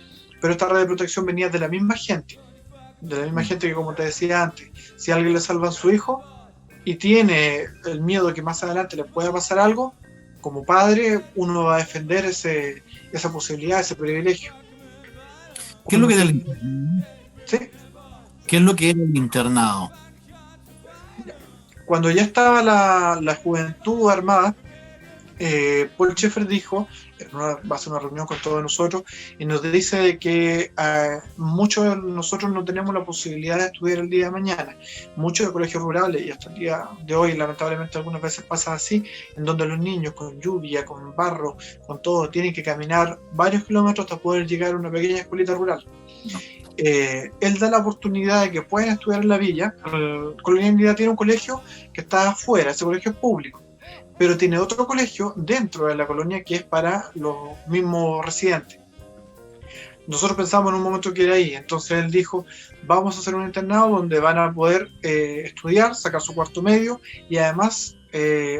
pero esta red de protección venía de la misma gente que, como te decía antes, si a alguien le salvan su hijo y tiene el miedo de que más adelante le pueda pasar algo, como padre uno va a defender esa posibilidad, ese privilegio. ¿Qué es lo que era el internado? ¿Sí? ¿Qué es lo que era el internado? Cuando ya estaba la juventud armada, Paul Schaeffer dijo, va a hacer una reunión con todos nosotros, y nos dice de que muchos de nosotros no tenemos la posibilidad de estudiar el día de mañana. Muchos de colegios rurales, y hasta el día de hoy lamentablemente algunas veces pasa así, en donde los niños con lluvia, con barro, con todo, tienen que caminar varios kilómetros hasta poder llegar a una pequeña escuelita rural. Él da la oportunidad de que puedan estudiar en la villa. Colonia Dignidad tiene un colegio que está afuera, ese colegio es público, pero tiene otro colegio dentro de la colonia que es para los mismos residentes. Nosotros pensamos en un momento que era ahí, entonces él dijo, vamos a hacer un internado donde van a poder estudiar, sacar su cuarto medio y además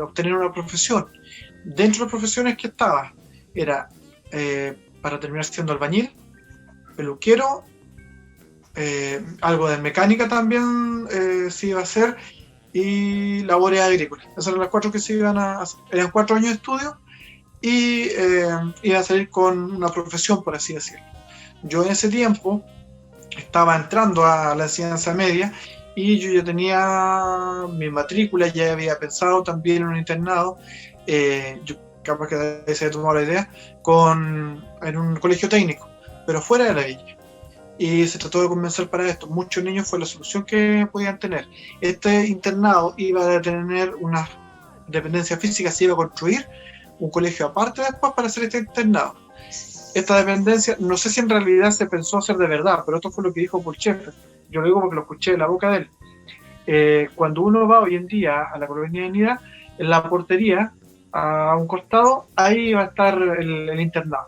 obtener una profesión. Dentro de las profesiones que estaba, era para terminar siendo albañil, peluquero, algo de mecánica también se iba a hacer, y labores agrícolas. Esas eran las 4 que se iban a hacer. Eran 4 años de estudio y iba a salir con una profesión, por así decirlo. Yo en ese tiempo estaba entrando a la enseñanza media y yo ya tenía mi matrícula, ya había pensado también en un internado, yo capaz que se había tomado la idea, en un colegio técnico, pero fuera de la villa. Y se trató de convencer para esto. Muchos niños fue la solución que podían tener. Este internado iba a tener una dependencia física, se iba a construir un colegio aparte después para hacer este internado. Esta dependencia, no sé si en realidad se pensó hacer de verdad, pero esto fue lo que dijo Paul Schaeffer. yo lo digo porque lo escuché de la boca de él. Cuando uno va hoy en día a la Colonia Dignidad, en la portería, a un costado, ahí va a estar el internado,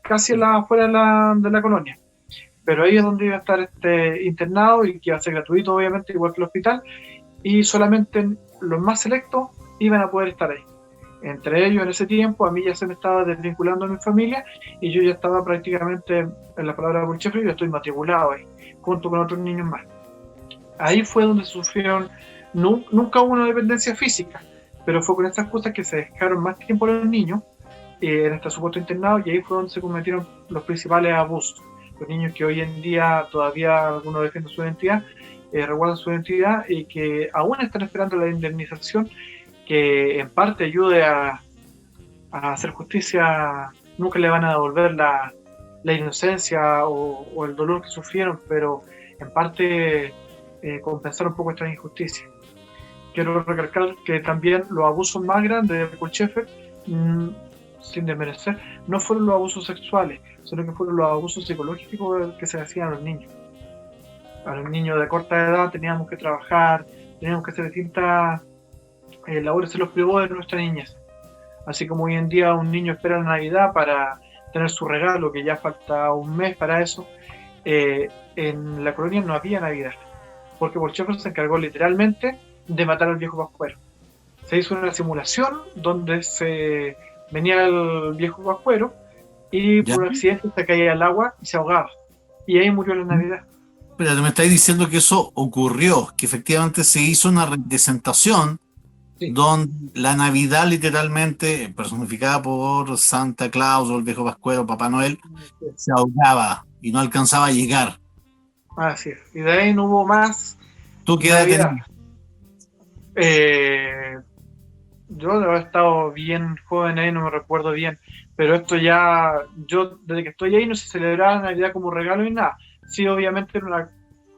casi afuera de la colonia. Pero ahí es donde iba a estar este internado y que iba a ser gratuito, obviamente, igual que el hospital, y solamente los más selectos iban a poder estar ahí. Entre ellos, en ese tiempo, a mí ya se me estaba desvinculando a mi familia y yo ya estaba prácticamente, en la palabra de Pulchefre, yo estoy matriculado ahí, junto con otros niños más. Ahí fue donde sufrieron, nunca hubo una dependencia física, pero fue con estas cosas que se dejaron más tiempo los niños en este supuesto internado, y ahí fue donde se cometieron los principales abusos. Los niños que hoy en día todavía algunos defienden su identidad, resguardan su identidad y que aún están esperando la indemnización que en parte ayude a hacer justicia. Nunca le van a devolver la inocencia o el dolor que sufrieron, pero en parte compensar un poco esta injusticia. Quiero recalcar que también los abusos más grandes de Pulchefre, sin desmerecer, no fueron los abusos sexuales, sino que fueron los abusos psicológicos que se hacían a los niños. A los niños de corta edad teníamos que trabajar, teníamos que hacer distintas labores, se los privó de nuestra niñez. Así como hoy en día un niño espera la Navidad para tener su regalo, que ya falta un mes para eso, en la colonia no había Navidad, porque Pulchefre se encargó literalmente de matar al viejo pascuero. Se hizo una simulación donde se venía el viejo pascuero y por un accidente se caía al agua y se ahogaba. Y ahí murió la Navidad. Pero me estáis diciendo que eso ocurrió, que efectivamente se hizo una representación donde la Navidad literalmente, personificada por Santa Claus o el viejo pascuero, Papá Noel, se ahogaba y no alcanzaba a llegar. Así es. Y de ahí no hubo más. ¿Tú qué edad tenías? Yo he estado bien joven ahí, no me recuerdo bien, pero esto ya, yo desde que estoy ahí no se celebraba Navidad como regalo ni nada. Sí, obviamente era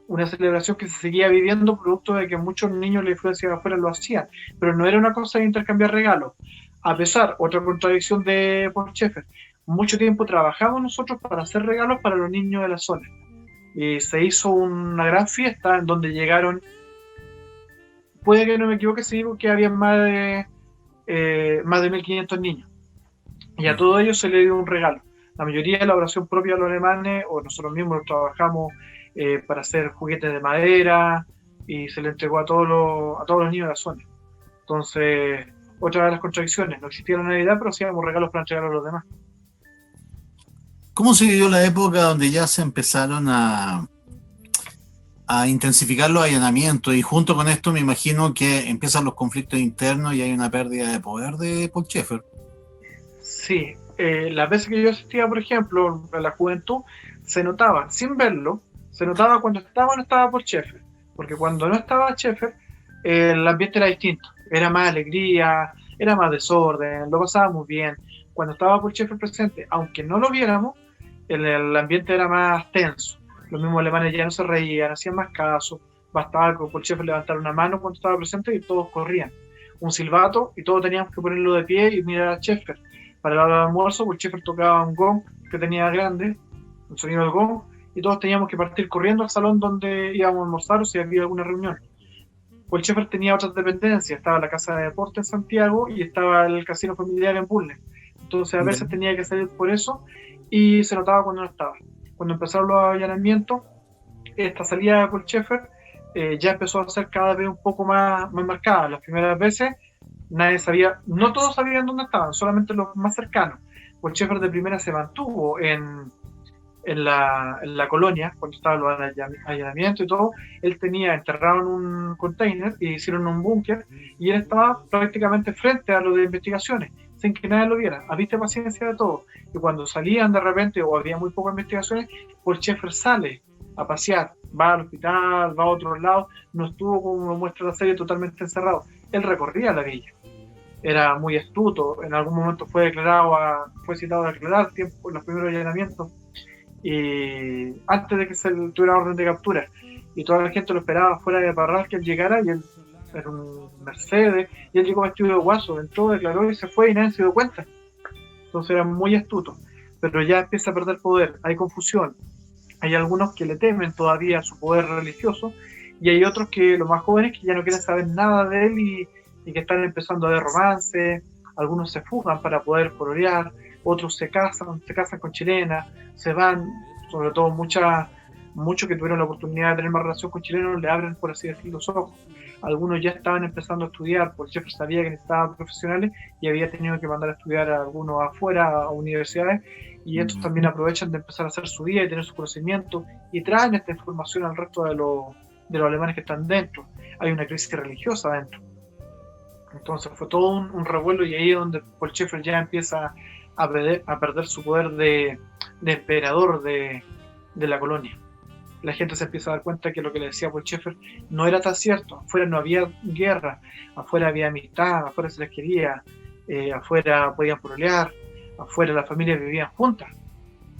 una celebración que se seguía viviendo producto de que muchos niños de la influencia de afuera lo hacían, pero no era una cosa de intercambiar regalos. A pesar, otra contradicción de Pulchefre, mucho tiempo trabajamos nosotros para hacer regalos para los niños de la zona. Y se hizo una gran fiesta en donde llegaron, puede que no me equivoque si digo que había más de 1.500 niños. Y a todos ellos se les dio un regalo. La mayoría de la elaboración propia de los alemanes, o nosotros mismos trabajamos para hacer juguetes de madera, y se le entregó a todos los niños de la zona. Entonces, otra de las contradicciones, no existía la Navidad, pero hacíamos regalos para entregar a los demás. ¿Cómo se vivió la época donde ya se empezaron a intensificar los allanamientos? Y junto con esto me imagino que empiezan los conflictos internos y hay una pérdida de poder de Pulchefre. Sí, las veces que yo asistía, por ejemplo, a la juventud, se notaba, sin verlo, se notaba cuando estaba o no estaba Pulchefre, porque cuando no estaba Scheffer, el ambiente era distinto, era más alegría, era más desorden, lo pasábamos bien. Cuando estaba Pulchefre presente, aunque no lo viéramos, el ambiente era más tenso. Los mismos alemanes ya no se reían, hacían más caso, bastaba que Pulchefre levantara una mano cuando estaba presente y todos corrían. Un silbato y todos teníamos que ponerlo de pie y mirar a Scheffer. Para la hora del almuerzo, Pulchefre tocaba un gong que tenía grande, un sonido del gong, y todos teníamos que partir corriendo al salón donde íbamos a almorzar o si había alguna reunión. Pulchefre tenía otras dependencias, estaba la casa de deporte en Santiago y estaba el casino familiar en Bulnes. Entonces a veces tenía que salir por eso y se notaba cuando no estaba. Cuando empezaron los allanamientos, esta salida de Pulchefre ya empezó a ser cada vez un poco más marcada. Las primeras veces nadie sabía, no todos sabían dónde estaban, solamente los más cercanos. Pulchefre de primera se mantuvo en la colonia, cuando estaban los allanamientos y todo. Él tenía enterrado en un container y hicieron un búnker y él estaba prácticamente frente a lo de investigaciones, sin que nadie lo viera, a vista y paciencia de todo. Y cuando salían de repente o había muy pocas investigaciones, Pulchefre sale a pasear, va al hospital, va a otros lados, no estuvo, como muestra la serie, totalmente encerrado. Él recorría la villa, era muy astuto, en algún momento fue citado a declarar tiempo en los primeros allanamientos, y antes de que se tuviera orden de captura, y toda la gente lo esperaba fuera de Parral que él llegara, y él era un Mercedes, y él llegó vestido de guaso, entró, declaró y se fue y nadie se dio cuenta. Entonces era muy astuto, pero ya empieza a perder poder, hay confusión. Hay algunos que le temen todavía a su poder religioso, y hay otros que, los más jóvenes, que ya no quieren saber nada de él y que están empezando a ver romance. Algunos se fugan para poder pololear, otros se casan con chilenas, se van, sobre todo muchos que tuvieron la oportunidad de tener más relación con chilenos le abren, por así decirlo, los ojos. Algunos ya estaban empezando a estudiar, porque Sheffer sabía que necesitaba profesionales y había tenido que mandar a estudiar a algunos afuera, a universidades, y estos también aprovechan de empezar a hacer su vida y tener su conocimiento y traen esta información al resto de los alemanes que están dentro. Hay una crisis religiosa dentro. Entonces fue todo un revuelo, y ahí es donde Paul Schaeffer ya empieza a perder su poder de emperador de la colonia. La gente se empieza a dar cuenta que lo que le decía Paul Schaeffer no era tan cierto. Afuera no había guerra, afuera había amistad, afuera se les quería, afuera podían pololear, afuera las familias vivían juntas,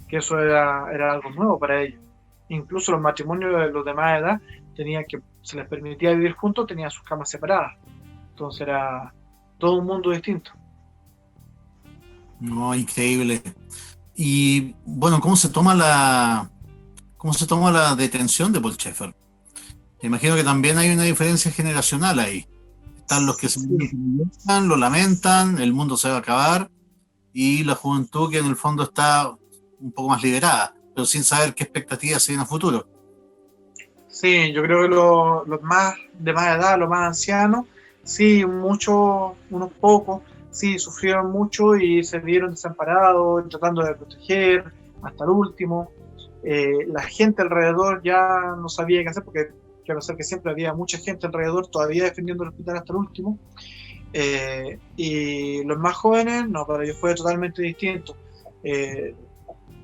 que eso era algo nuevo para ellos. Incluso los matrimonios de los de más edad se les permitía vivir juntos, tenían sus camas separadas. Entonces era todo un mundo distinto. No, increíble. Y bueno, ¿cómo se toma la detención de Paul Schaeffer? Me imagino que también hay una diferencia generacional ahí. Están los que se lo lamentan, el mundo se va a acabar, y la juventud que en el fondo está un poco más liberada, pero sin saber qué expectativas se vienen a futuro. Sí, yo creo que los más de más edad, los más ancianos, sí, unos pocos, sí, sufrieron mucho y se vieron desamparados, tratando de proteger hasta el último. La gente alrededor ya no sabía qué hacer, porque a pesar que siempre había mucha gente alrededor todavía defendiendo el hospital hasta el último. Y los más jóvenes, no, para ellos fue totalmente distinto.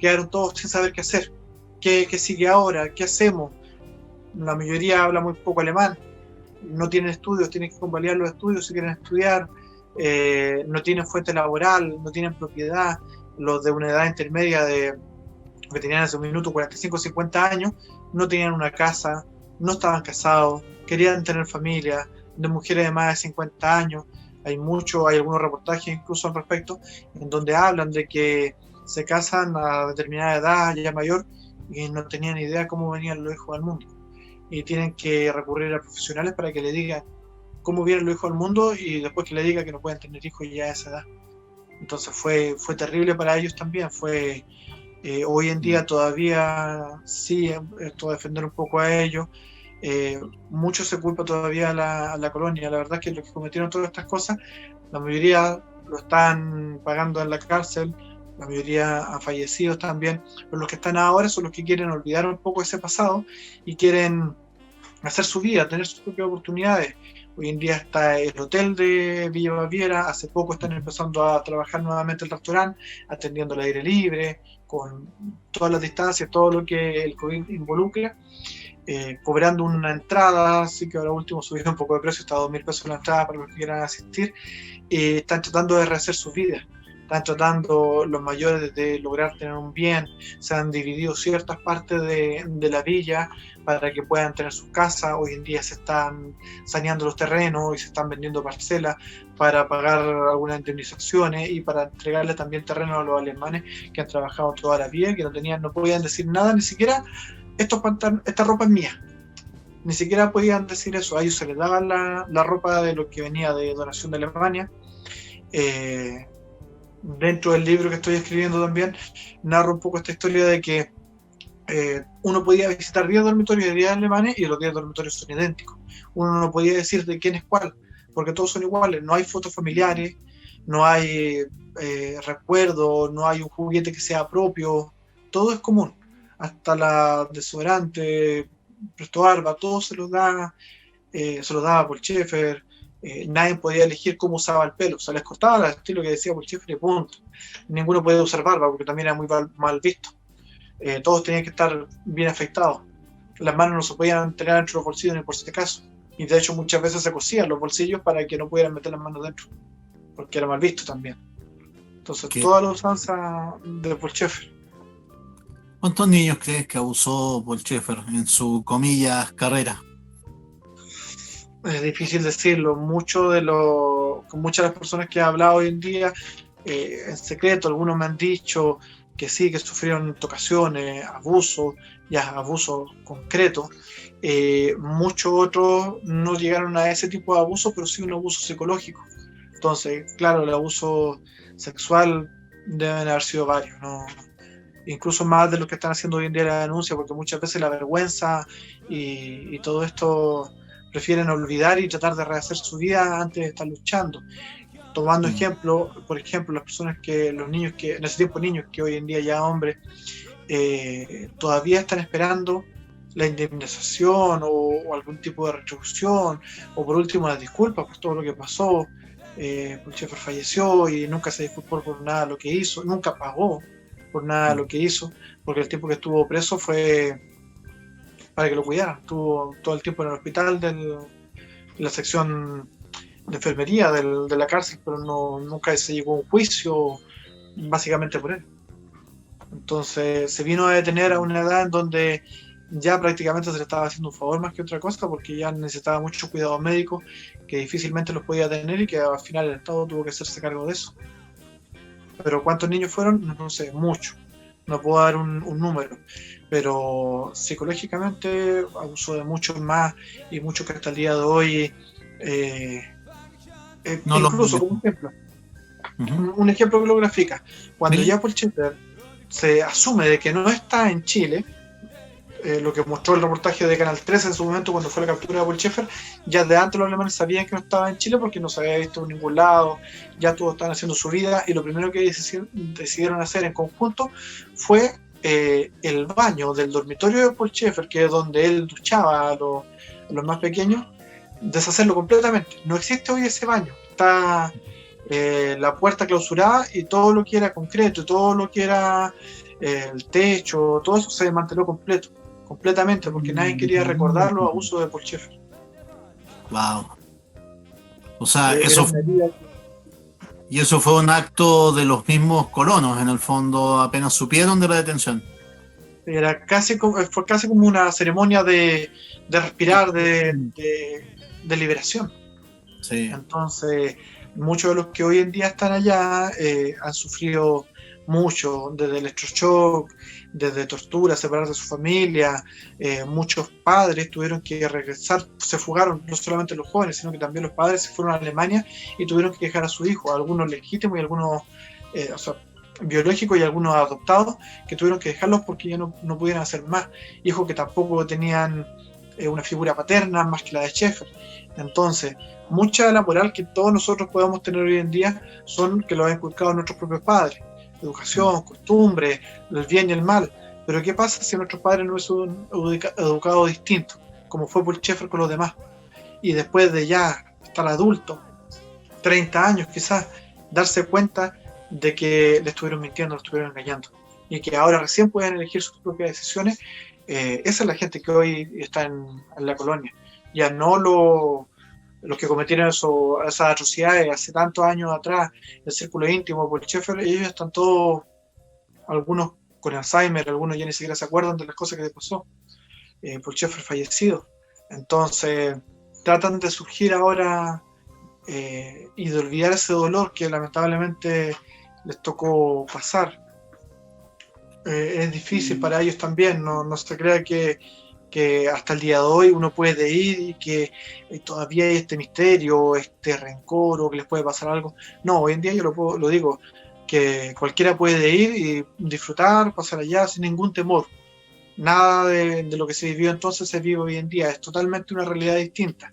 Quedaron todos sin saber qué hacer. ¿Qué sigue ahora? ¿Qué hacemos? La mayoría habla muy poco alemán, no tienen estudios, tienen que convalidar los estudios si quieren estudiar, no tienen fuente laboral, no tienen propiedad. Los de una edad intermedia que tenían hace un minuto 45 o 50 años, no tenían una casa, no estaban casados, querían tener familia. De mujeres de más de 50 años, hay algunos reportajes incluso al respecto, en donde hablan de que se casan a determinada edad, ya mayor, y no tenían idea cómo venían los hijos al mundo. Y tienen que recurrir a profesionales para que le digan cómo vienen los hijos al mundo, y después que le digan que no pueden tener hijos ya a esa edad. Entonces fue terrible para ellos también. Hoy en día todavía sí, esto defender un poco a ellos. Mucho se culpa todavía a la colonia. La verdad es que los que cometieron todas estas cosas, la mayoría lo están pagando en la cárcel, la mayoría han fallecido también, pero los que están ahora son los que quieren olvidar un poco ese pasado y quieren hacer su vida, tener sus propias oportunidades. Hoy en día está el hotel de Villa Baviera, hace poco están empezando a trabajar nuevamente el restaurante, atendiendo al aire libre, con todas las distancias, todo lo que el COVID involucra, cobrando una entrada, así que ahora último subió un poco de precio, está a 2.000 pesos la entrada para los que quieran asistir. Están tratando de rehacer sus vidas, están tratando los mayores de lograr tener un bien. Se han dividido ciertas partes de la villa para que puedan tener sus casas. Hoy en día se están saneando los terrenos y se están vendiendo parcelas para pagar algunas indemnizaciones y para entregarle también terreno a los alemanes que han trabajado toda la vida, que no podían decir nada, ni siquiera esta ropa es mía. Ni siquiera podían decir eso. A ellos se les daba la ropa de lo que venía de donación de Alemania. Dentro del libro que estoy escribiendo también narro un poco esta historia de que uno podía visitar 10 dormitorios de 10 alemanes y los 10 dormitorios son idénticos. Uno no podía decir de quién es cuál, porque todos son iguales. No hay fotos familiares, no hay recuerdos, no hay un juguete que sea propio, todo es común. Hasta la desodorante, Presto Barba, todo se los daba Paul Schaeffer. Nadie podía elegir cómo usaba el pelo, o sea, les cortaba el estilo que decía Paul Schaeffer y punto. Ninguno podía usar barba porque también era muy mal visto. Todos tenían que estar bien afeitados. Las manos no se podían tener dentro de los bolsillos ni por si acaso. Y de hecho muchas veces se cosían los bolsillos para que no pudieran meter las manos dentro, porque era mal visto también. Entonces, toda la usanza de Paul Schaeffer. ¿Cuántos niños crees que abusó Paul Schaeffer en su, comillas, carrera? Es difícil decirlo. Con muchas de las personas que he hablado hoy en día, en secreto, algunos me han dicho que sí, que sufrieron tocaciones, abusos, ya abusos concretos. Muchos otros no llegaron a ese tipo de abuso, pero sí un abuso psicológico. Entonces, claro, el abuso sexual deben haber sido varios, ¿no? Incluso más de lo que están haciendo hoy en día la denuncia, porque muchas veces la vergüenza y todo esto prefieren olvidar y tratar de rehacer su vida antes de estar luchando. Tomando ejemplo, por ejemplo, las personas los niños que, en ese tiempo niños, que hoy en día ya hombres, todavía están esperando la indemnización o algún tipo de retribución, o por último las disculpas por todo lo que pasó. El Schaeffer falleció y nunca se disculpó por nada de lo que hizo, nunca pagó por nada de lo que hizo, porque el tiempo que estuvo preso fue para que lo cuidaran. Estuvo todo el tiempo en el hospital en la sección de enfermería de la cárcel, pero nunca se llegó a un juicio básicamente por él. Entonces se vino a detener a una edad en donde ya prácticamente se le estaba haciendo un favor más que otra cosa, porque ya necesitaba muchos cuidados médicos que difícilmente los podía tener y que al final el Estado tuvo que hacerse cargo de eso. Pero ¿cuántos niños fueron? No sé, muchos. No puedo dar un número, pero psicológicamente abusó de muchos más, y muchos que hasta el día de hoy No incluso como ejemplo, un ejemplo que lo grafica, cuando ya Paul Schaeffer se asume de que no está en Chile, lo que mostró el reportaje de Canal 13 en su momento cuando fue la captura de Paul Schaeffer, ya de antes los alemanes sabían que no estaba en Chile porque no se había visto en ningún lado, ya todos estaban haciendo su vida, y lo primero que decidieron hacer en conjunto fue el baño del dormitorio de Paul Schaeffer, que es donde él duchaba a los más pequeños, deshacerlo completamente. No existe hoy ese baño, está la puerta clausurada, y todo lo que era concreto, todo lo que era el techo, todo eso se desmanteló completamente, porque nadie quería recordar los abusos de Paul Schaeffer. Wow. O sea, eso fue un acto de los mismos colonos, en el fondo, apenas supieron de la detención. Fue casi como una ceremonia de respirar, de liberación. Sí. Entonces, muchos de los que hoy en día están allá han sufrido mucho, desde electroshock, desde tortura, separar de su familia. Muchos padres tuvieron que regresar, se fugaron, no solamente los jóvenes, sino que también los padres se fueron a Alemania y tuvieron que dejar a su hijo, algunos legítimos y algunos biológicos y algunos adoptados, que tuvieron que dejarlos porque ya no pudieran hacer más, hijos que tampoco tenían una figura paterna más que la de Schaeffer. Entonces, mucha de la moral que todos nosotros podemos tener hoy en día son que lo han inculcado nuestros propios padres: educación, costumbre, el bien y el mal. Pero ¿qué pasa si nuestros padres no son educados distintos, como fue Paul Schaeffer con los demás? Y después de ya estar adulto, 30 años quizás, darse cuenta de que le estuvieron mintiendo, le estuvieron engañando, y que ahora recién pueden elegir sus propias decisiones. Esa es la gente que hoy está en la colonia. Ya no los que cometieron esas atrocidades hace tantos años atrás, el círculo íntimo, Paul Schaeffer, ellos están todos, algunos con Alzheimer, algunos ya ni siquiera se acuerdan de las cosas que les pasó. Paul Schaeffer fallecido. Entonces, tratan de surgir ahora y de olvidar ese dolor que lamentablemente les tocó pasar. Es difícil para ellos también, no se crea que hasta el día de hoy uno puede ir y que todavía hay este misterio, este rencor, o que les puede pasar algo. No, hoy en día yo lo digo, que cualquiera puede ir y disfrutar, pasar allá sin ningún temor. Nada de lo que se vivió entonces se vive hoy en día, es totalmente una realidad distinta.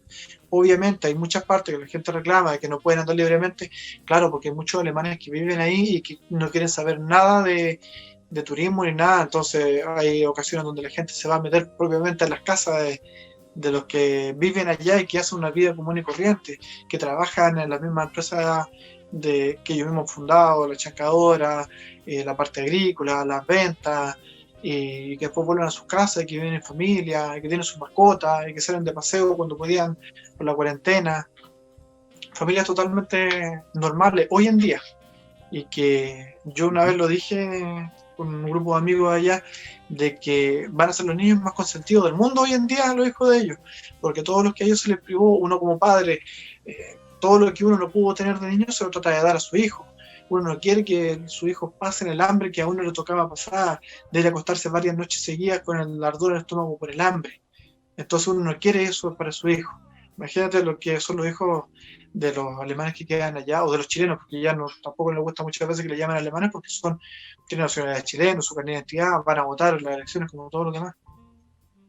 Obviamente hay muchas partes que la gente reclama de que no pueden andar libremente, claro, porque hay muchos alemanes que viven ahí y que no quieren saber nada de turismo ni nada. Entonces hay ocasiones donde la gente se va a meter propiamente en las casas de los que viven allá y que hacen una vida común y corriente, que trabajan en la misma empresa que ellos mismos han fundado, la chancadora, la parte agrícola, las ventas, y que después vuelven a sus casas, y que viven en familia, y que tienen sus mascotas, y que salen de paseo cuando podían por la cuarentena. Familias totalmente normales hoy en día, y que yo una vez lo dije con un grupo de amigos allá, de que van a ser los niños más consentidos del mundo hoy en día, los hijos de ellos, porque todo lo que a ellos se les privó, uno como padre, todo lo que uno no pudo tener de niño se lo trata de dar a su hijo. Uno no quiere que sus hijos pasen el hambre que a uno le tocaba pasar, de ir a acostarse varias noches seguidas con el ardor en el estómago por el hambre. Entonces uno no quiere eso para su hijo. Imagínate lo que son los hijos de los alemanes que quedan allá, o de los chilenos, porque ya no, tampoco les gusta muchas veces que le llamen alemanes, porque tienen nacionalidad chilena, su carnet de identidad, van a votar en las elecciones como todos los demás,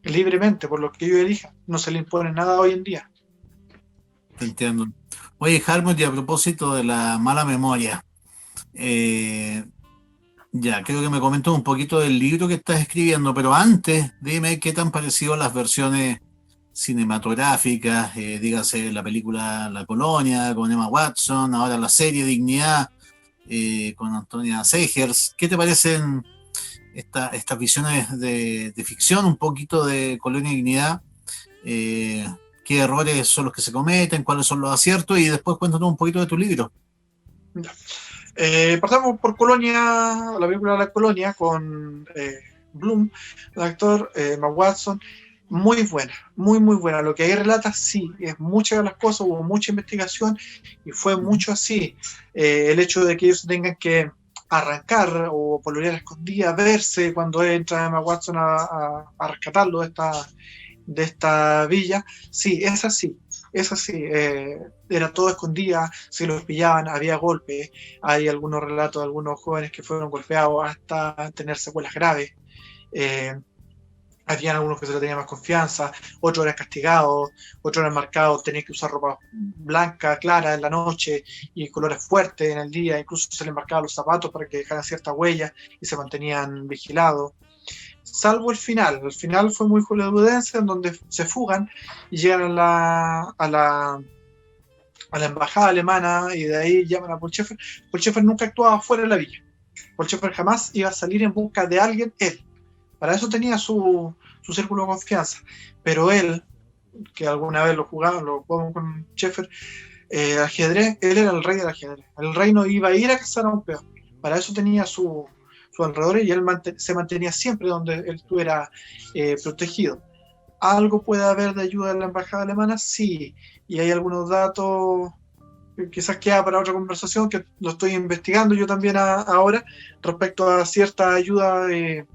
libremente, por lo que ellos elijan. No se le impone nada hoy en día. Te entiendo. Oye, Harmut, y a propósito de la mala memoria, ya, creo que me comentó un poquito del libro que estás escribiendo, pero antes, dime qué te han parecido las versiones cinematográficas, dígase la película La Colonia con Emma Watson, ahora la serie Dignidad con Antonia Segers. ¿Qué te parecen estas visiones de ficción, un poquito de Colonia y Dignidad? ¿Qué errores son los que se cometen? ¿Cuáles son los aciertos? Y después cuéntanos un poquito de tu libro. Partamos por Colonia, la película La Colonia con Bloom, el actor Emma Watson. Muy buena, muy buena. Lo que ahí relata, sí, es muchas de las cosas, hubo mucha investigación y fue mucho así. El hecho de que ellos tengan que arrancar o pololear a escondidas, verse cuando entra Emma Watson a rescatarlo de esta villa, sí, es así. Era todo escondida, si los pillaban, había golpes. Hay algunos relatos de algunos jóvenes que fueron golpeados hasta tener secuelas graves. Habían algunos que se le tenía más confianza, otros eran castigados, otros eran marcados, tenían que usar ropa blanca, clara en la noche y colores fuertes en el día, incluso se les marcaban los zapatos para que dejaran cierta huella y se mantenían vigilados. Salvo el final fue muy hollywoodense, en donde se fugan y llegan a la embajada alemana y de ahí llaman a Paul Schaeffer. Paul Schaeffer nunca actuaba fuera de la villa. Paul Schaeffer jamás iba a salir en busca de alguien, él. Para eso tenía su círculo de confianza. Pero él, que alguna vez lo jugamos con Schaeffer, ajedrez, él era el rey del ajedrez. El rey no iba a ir a cazar a un peón. Para eso tenía sus alrededores y él se mantenía siempre donde él estuviera protegido. ¿Algo puede haber de ayuda en la embajada alemana? Sí. Y hay algunos datos que quizás queda para otra conversación, que lo estoy investigando yo también ahora, respecto a cierta ayuda de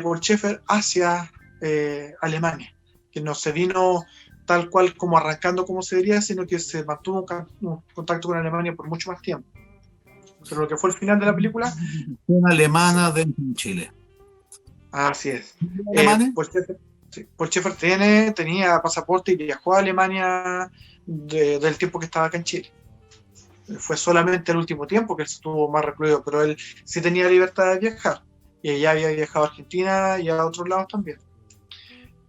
Paul Schaeffer hacia Alemania, que no se vino tal cual como arrancando como se diría, sino que se mantuvo un contacto con Alemania por mucho más tiempo. Pero lo que fue el final de la película... Una alemana dentro de Chile. Así es. Paul Schaeffer tenía pasaporte y viajó a Alemania del tiempo que estaba acá en Chile. Fue solamente el último tiempo que él estuvo más recluido, pero él sí tenía libertad de viajar. Y ella había viajado a Argentina y a otros lados también.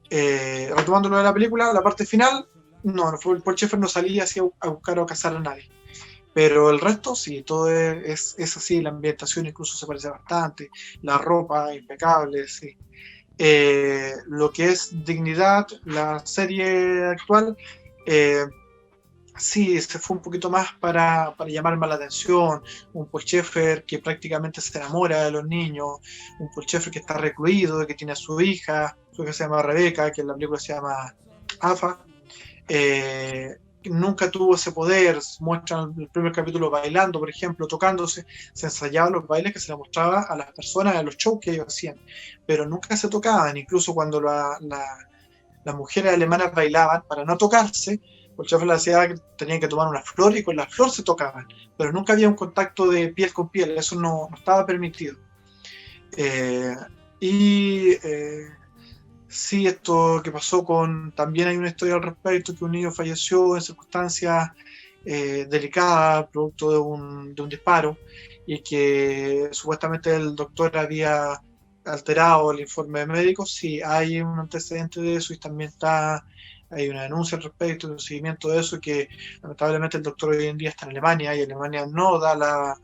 Retomando lo de la película, la parte final, Paul Schaeffer no salía así a buscar o a cazar a nadie. Pero el resto, sí, todo es así, la ambientación incluso se parece bastante, la ropa impecable, sí. Lo que es Dignidad, la serie actual, sí, se fue un poquito más para llamar más la atención. Un Paul Schaeffer que prácticamente se enamora de los niños, un Paul Schaeffer que está recluido, que tiene a su hija se llama Rebeca, que en la película se llama Afa. Nunca tuvo ese poder. Muestran el primer capítulo bailando, por ejemplo, tocándose, se ensayaban los bailes que se le mostraba a las personas en los shows que ellos hacían, pero nunca se tocaban. Incluso cuando las mujeres alemanas bailaban, para no tocarse, Paul Schaeffer le decía que tenían que tomar una flor y con la flor se tocaban, pero nunca había un contacto de piel con piel, eso no estaba permitido. Sí, esto que pasó también hay una historia al respecto, que un niño falleció en circunstancias delicadas, producto de un disparo, y que supuestamente el doctor había alterado el informe médico. Sí, hay un antecedente de eso y también hay una denuncia al respecto, un seguimiento de eso, que lamentablemente el doctor hoy en día está en Alemania y Alemania no da la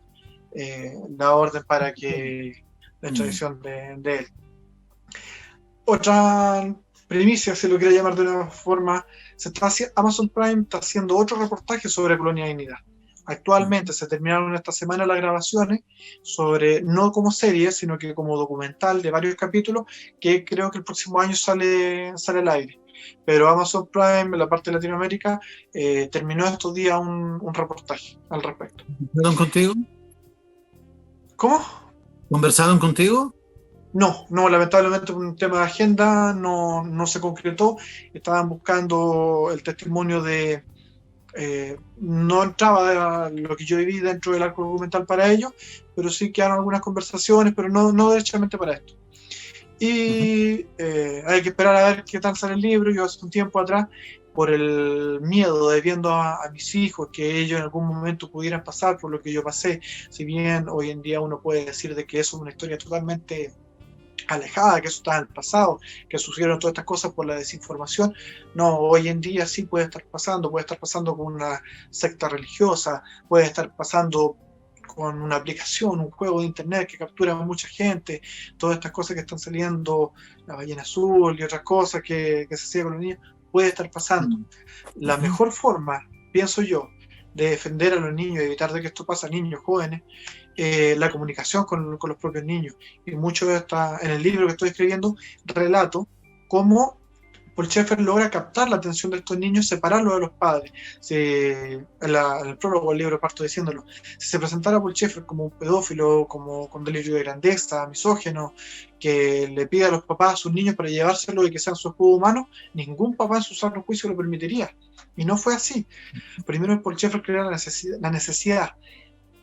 orden para que la extradición de él. Otra primicia, si lo quiere llamar de una forma, Amazon Prime está haciendo otro reportaje sobre Colonia Dignidad. Actualmente se terminaron esta semana las grabaciones no como serie, sino que como documental de varios capítulos, que creo que el próximo año sale al aire. Pero Amazon Prime, en la parte de Latinoamérica, terminó estos días un reportaje al respecto. ¿Perdón contigo? ¿Cómo? ¿Conversaron contigo? No, lamentablemente por un tema de agenda no se concretó. Estaban buscando el testimonio de... no entraba lo que yo viví dentro del arco documental para ellos, pero sí quedaron algunas conversaciones, pero no derechamente para esto. Y hay que esperar a ver qué tal sale el libro. Yo hace un tiempo atrás, por el miedo de viendo a mis hijos, que ellos en algún momento pudieran pasar por lo que yo pasé, si bien hoy en día uno puede decir de que eso es una historia totalmente alejada, que eso está en el pasado, que sucedieron todas estas cosas por la desinformación. No, hoy en día sí puede estar pasando con una secta religiosa, puede estar pasando con una aplicación, un juego de internet que captura a mucha gente, todas estas cosas que están saliendo, la ballena azul y otras cosas que se hacía con los niños, puede estar pasando. La mejor forma, pienso yo, de defender a los niños y evitar de que esto pase a niños jóvenes, la comunicación con los propios niños. Y mucho está en el libro que estoy escribiendo, relato cómo Paul Schaeffer logra captar la atención de estos niños, separarlos de los padres. En el prólogo del libro parto diciéndolo. Si se presentara Paul Schaeffer como un pedófilo, como con delirio de grandeza, misógino, que le pide a los papás a sus niños para llevárselos y que sean su escudo humano, ningún papá en su sano juicio lo permitiría. Y no fue así. Primero Paul Schaeffer creó la necesidad.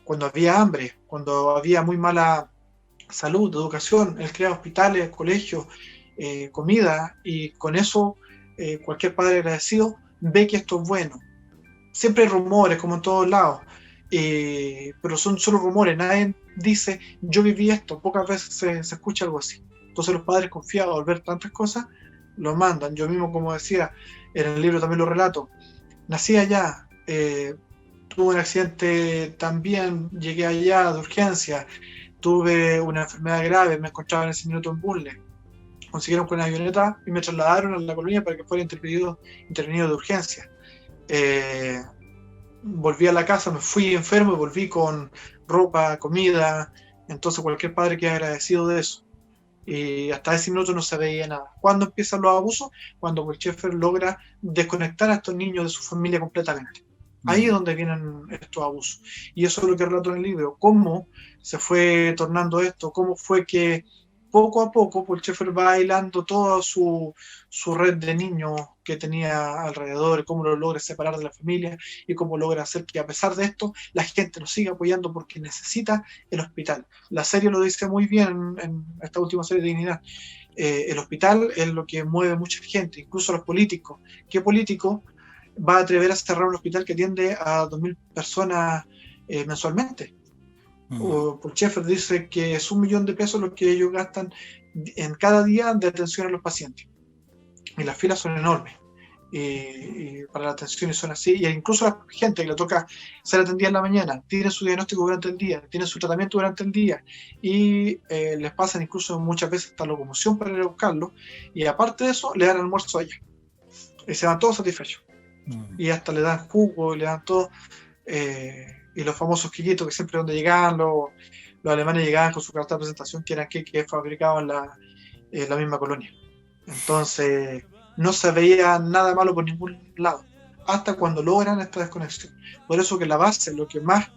Cuando había hambre, cuando había muy mala salud, educación, él crea hospitales, colegios, comida, y con eso cualquier padre agradecido ve que esto es bueno. Siempre hay rumores, como en todos lados, pero son solo rumores, nadie dice yo viví esto, pocas veces se escucha algo así. Entonces los padres confiados al ver tantas cosas, lo mandan. Yo mismo, como decía, en el libro también lo relato, nací allá, tuve un accidente también, llegué allá de urgencia, tuve una enfermedad grave, me encontraba en ese minuto en Bunle. Consiguieron con una avioneta y me trasladaron a la colonia para que fuera intervenido de urgencia. Volví a la casa, me fui enfermo y volví con ropa, comida. Entonces cualquier padre queda agradecido de eso. Y hasta ese minuto no se veía nada. ¿Cuándo empiezan los abusos? Cuando Paul Schaeffer logra desconectar a estos niños de su familia completamente. Ahí es donde vienen estos abusos. Y eso es lo que relato en el libro. Cómo se fue tornando esto, cómo fue que poco a poco Paul Schaeffer va aislando toda su red de niños que tenía alrededor, cómo lo logra separar de la familia y cómo logra hacer que a pesar de esto la gente lo siga apoyando porque necesita el hospital. La serie lo dice muy bien en esta última serie de Dignidad. El hospital es lo que mueve a mucha gente, incluso a los políticos. ¿Qué político va a atrever a cerrar un hospital que atiende a 2.000 personas mensualmente? Paul Schaeffer dice que es $1.000.000 lo que ellos gastan en cada día de atención a los pacientes. Y las filas son enormes. Y para la atención son así. Y incluso la gente que le toca ser atendida en la mañana, tiene su diagnóstico durante el día, tiene su tratamiento durante el día. Y les pasan incluso muchas veces hasta locomoción para ir a buscarlo. Y aparte de eso, le dan almuerzo allá. Y se van todos satisfechos. Y hasta le dan jugo, le dan todo. Y los famosos quequitos que siempre donde llegaban los alemanes llegaban con su carta de presentación que eran que fabricaban en la misma colonia. Entonces no se veía nada malo por ningún lado hasta cuando logran esta desconexión. Por eso que la base, lo que más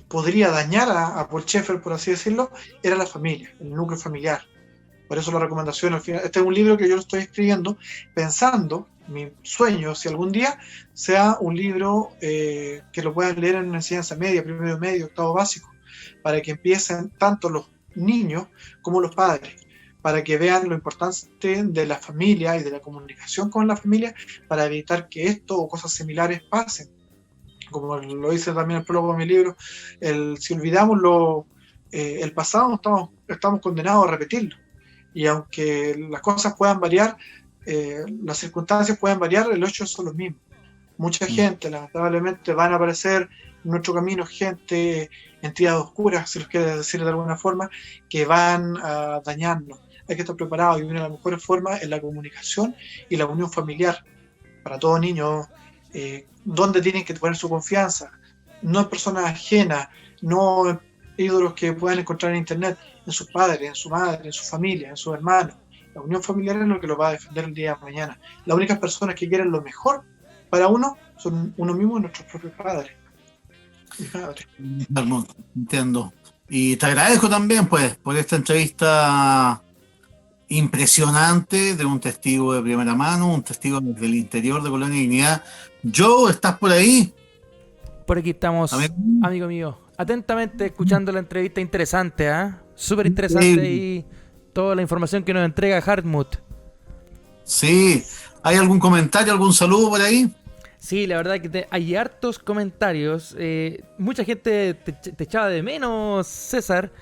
podría dañar a Paul Schaeffer, por así decirlo, era la familia, el núcleo familiar. Por eso la recomendación al final. Este es un libro que yo lo estoy escribiendo pensando, mi sueño, si algún día sea un libro que lo puedan leer en una enseñanza media, primero medio, octavo básico, para que empiecen tanto los niños como los padres, para que vean lo importante de la familia y de la comunicación con la familia para evitar que esto o cosas similares pasen. Como lo dice también el prólogo de mi libro, si olvidamos el pasado, estamos condenados a repetirlo. Y aunque las cosas puedan variar, las circunstancias pueden variar, los hechos son los mismos. Mucha gente, lamentablemente, van a aparecer en nuestro camino gente, entidades oscuras, si los quiere decir de alguna forma, que van a dañarnos. Hay que estar preparados y una de las mejores formas es la comunicación y la unión familiar. Para todo niño, donde tienen que poner su confianza, no en personas ajenas, no en ídolos que puedan encontrar en internet, en sus padres, en su madre, en su familia, en sus hermanos. La unión familiar es lo que lo va a defender el día de mañana. Las únicas personas que quieren lo mejor para uno son uno mismo y nuestros propios padres. Entiendo. Y te agradezco también, pues, por esta entrevista impresionante de un testigo de primera mano, un testigo del interior de Colonia Dignidad. Joe, ¿estás por ahí? Por aquí estamos, Amigo. amigo mío, atentamente escuchando la entrevista interesante, ¿ah? Súper interesante Increíble. y toda la información que nos entrega Hartmut. Sí. ¿Hay algún comentario, algún saludo por ahí? Sí, la verdad que hay hartos comentarios. Mucha gente te echaba de menos, César.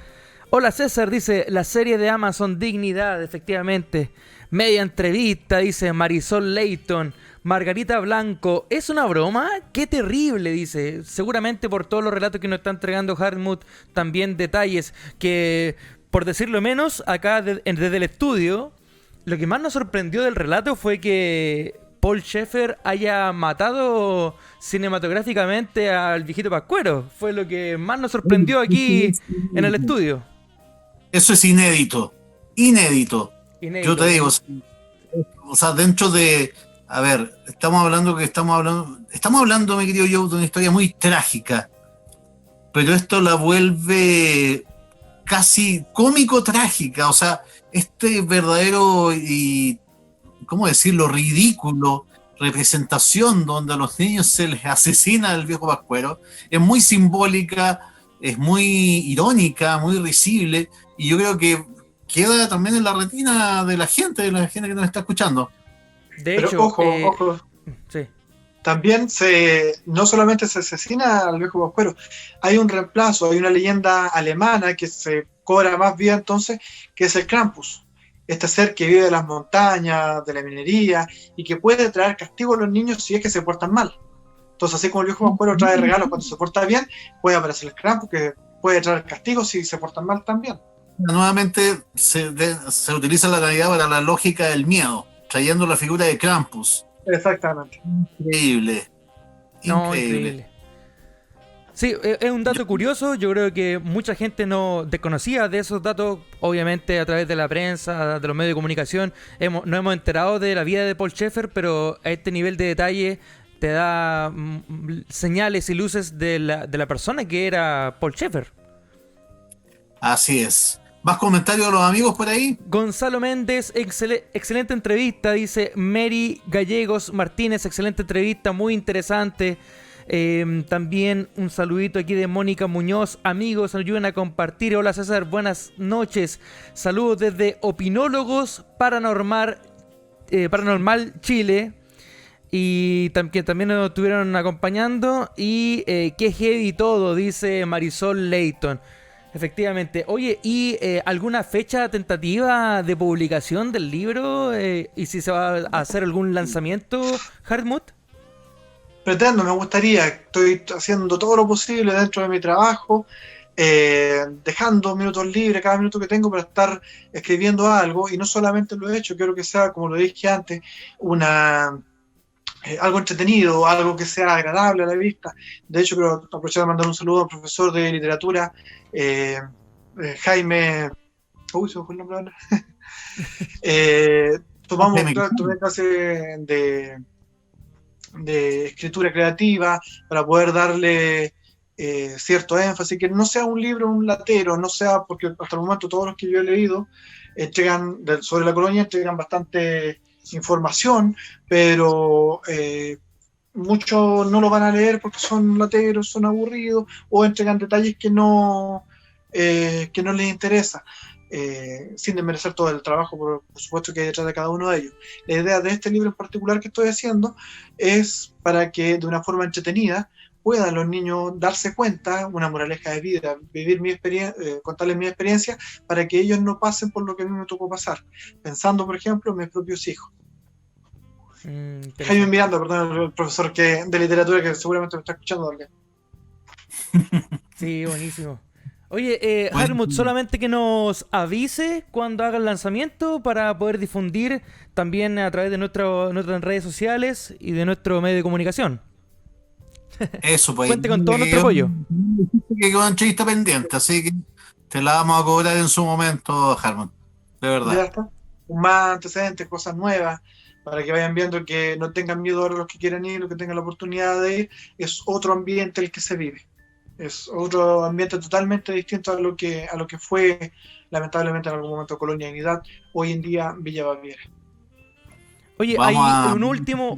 Hola César, dice la serie de Amazon Dignidad, efectivamente. Media entrevista, dice Marisol Leighton. Margarita Blanco, ¿es una broma? ¡Qué terrible! Dice. Seguramente por todos los relatos que nos está entregando Hartmut, también detalles que, por decirlo menos, acá desde el estudio, lo que más nos sorprendió del relato fue que Paul Schaeffer haya matado cinematográficamente al viejito Pascuero. Fue lo que más nos sorprendió aquí en el estudio. Eso es inédito. Inédito. Yo te Inédito. digo, o sea, dentro de. A ver, estamos hablando, mi querido Joe, de una historia muy trágica, pero esto la vuelve casi cómico-trágica. O sea, este verdadero y, ¿cómo decirlo?, ridículo representación donde a los niños se les asesina al viejo Pascuero es muy simbólica, es muy irónica, muy risible, y yo creo que queda también en la retina de la gente que nos está escuchando. De Pero hecho, ojo, sí. también no solamente se asesina al viejo Pascuero, hay un reemplazo, hay una leyenda alemana que se cobra más vida entonces, que es el Krampus. Este ser que vive de las montañas, de la minería, y que puede traer castigo a los niños si es que se portan mal. Entonces, así como el viejo Pascuero trae regalos cuando se porta bien, puede aparecer el Krampus que puede traer castigo si se portan mal también. Nuevamente se utiliza la Navidad para la lógica del miedo, trayendo la figura de Krampus. Exactamente. Increíble. No, increíble. Sí, es un dato curioso. Yo creo que mucha gente no desconocía de esos datos. Obviamente a través de la prensa, de los medios de comunicación, nos hemos enterado de la vida de Paul Schaeffer, pero a este nivel de detalle te da señales y luces de la persona que era Paul Schaeffer. Así es. ¿Más comentarios de los amigos por ahí? Gonzalo Méndez, excelente entrevista, dice Mary Gallegos Martínez, excelente entrevista, muy interesante. También un saludito aquí de Mónica Muñoz. Amigos, nos ayudan a compartir. Hola César, buenas noches. Saludos desde Opinólogos Paranormal Chile. Y que también nos estuvieron acompañando. Y qué heavy todo, dice Marisol Leighton. Efectivamente. Oye, ¿y alguna fecha tentativa de publicación del libro? ¿Y si se va a hacer algún lanzamiento, Hartmut? Me gustaría, estoy haciendo todo lo posible dentro de mi trabajo, dejando minutos libres cada minuto que tengo para estar escribiendo algo, y no solamente lo he hecho, quiero que sea, como lo dije antes, algo entretenido, algo que sea agradable a la vista. De hecho, quiero aprovechar de mandar un saludo al profesor de literatura, Jaime, se me fue el nombre ahora. Tomé clase de escritura creativa para poder darle cierto énfasis, que no sea un libro, un latero, no sea, porque hasta el momento todos los que yo he leído sobre la colonia entregan bastante información, pero muchos no lo van a leer porque son lateros, son aburridos, o entregan detalles que no les interesa. Sin desmerecer todo el trabajo, por supuesto, que hay detrás de cada uno de ellos. La idea de este libro en particular que estoy haciendo es para que de una forma entretenida puedan los niños darse cuenta, una moraleja de vida, vivir mi experiencia, contarles mi experiencia, para que ellos no pasen por lo que a mí me tocó pasar, pensando, por ejemplo, en mis propios hijos. Jaime Miranda, perdón, el profesor de literatura que seguramente me está escuchando también. Sí, buenísimo. Oye, Hartmut, solamente que nos avise cuando haga el lanzamiento para poder difundir también a través de nuestras redes sociales y de nuestro medio de comunicación. Eso, pues. Cuente con todo nuestro apoyo. Que quedó una entrevista pendiente, así que te la vamos a cobrar en su momento, Hartmut. De verdad. Ya está. Más antecedentes, cosas nuevas, para que vayan viendo, que no tengan miedo ahora los que quieran ir, los que tengan la oportunidad de ir. Es otro ambiente el que se vive. Es otro ambiente totalmente distinto a lo que fue, lamentablemente, en algún momento Colonia Dignidad, hoy en día Villa Baviera. Oye, Vamos hay a... un último,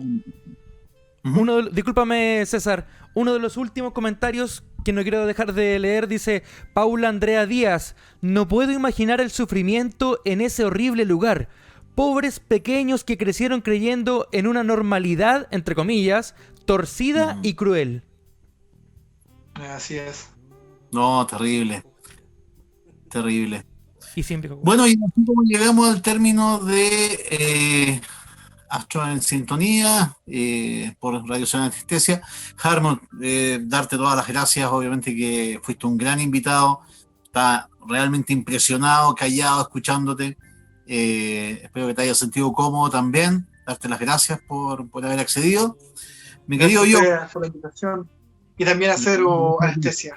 Ujú. discúlpame César, uno de los últimos comentarios que no quiero dejar de leer dice Paula Andrea Díaz, no puedo imaginar el sufrimiento en ese horrible lugar. Pobres pequeños que crecieron creyendo en una normalidad, entre comillas, torcida y cruel. Así es. No, terrible, terrible. Y siempre. Bueno, y así como llegamos al término de Astro en Sintonía por Radio Zona Anestesia, Harmon, darte todas las gracias, obviamente que fuiste un gran invitado, está realmente impresionado, callado, escuchándote. Espero que te hayas sentido cómodo también, darte las gracias por haber accedido. Mi querido yo. Gracias por la invitación. Y también hacer anestesia.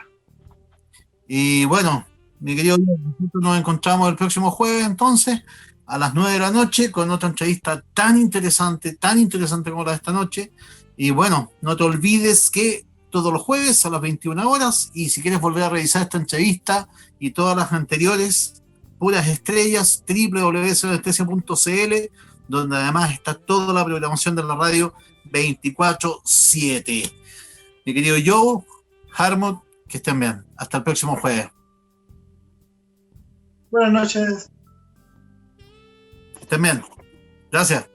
Y bueno, mi querido, nosotros nos encontramos el próximo jueves entonces a las 9 de la noche con otra entrevista tan interesante como la de esta noche. Y bueno, no te olvides que todos los jueves a las 21 horas, y si quieres volver a revisar esta entrevista y todas las anteriores, puras estrellas, www.anestesia.cl, donde además está toda la programación de la radio 24/7. Mi querido Joe, Harmon, que estén bien. Hasta el próximo jueves. Buenas noches. Que estén bien. Gracias.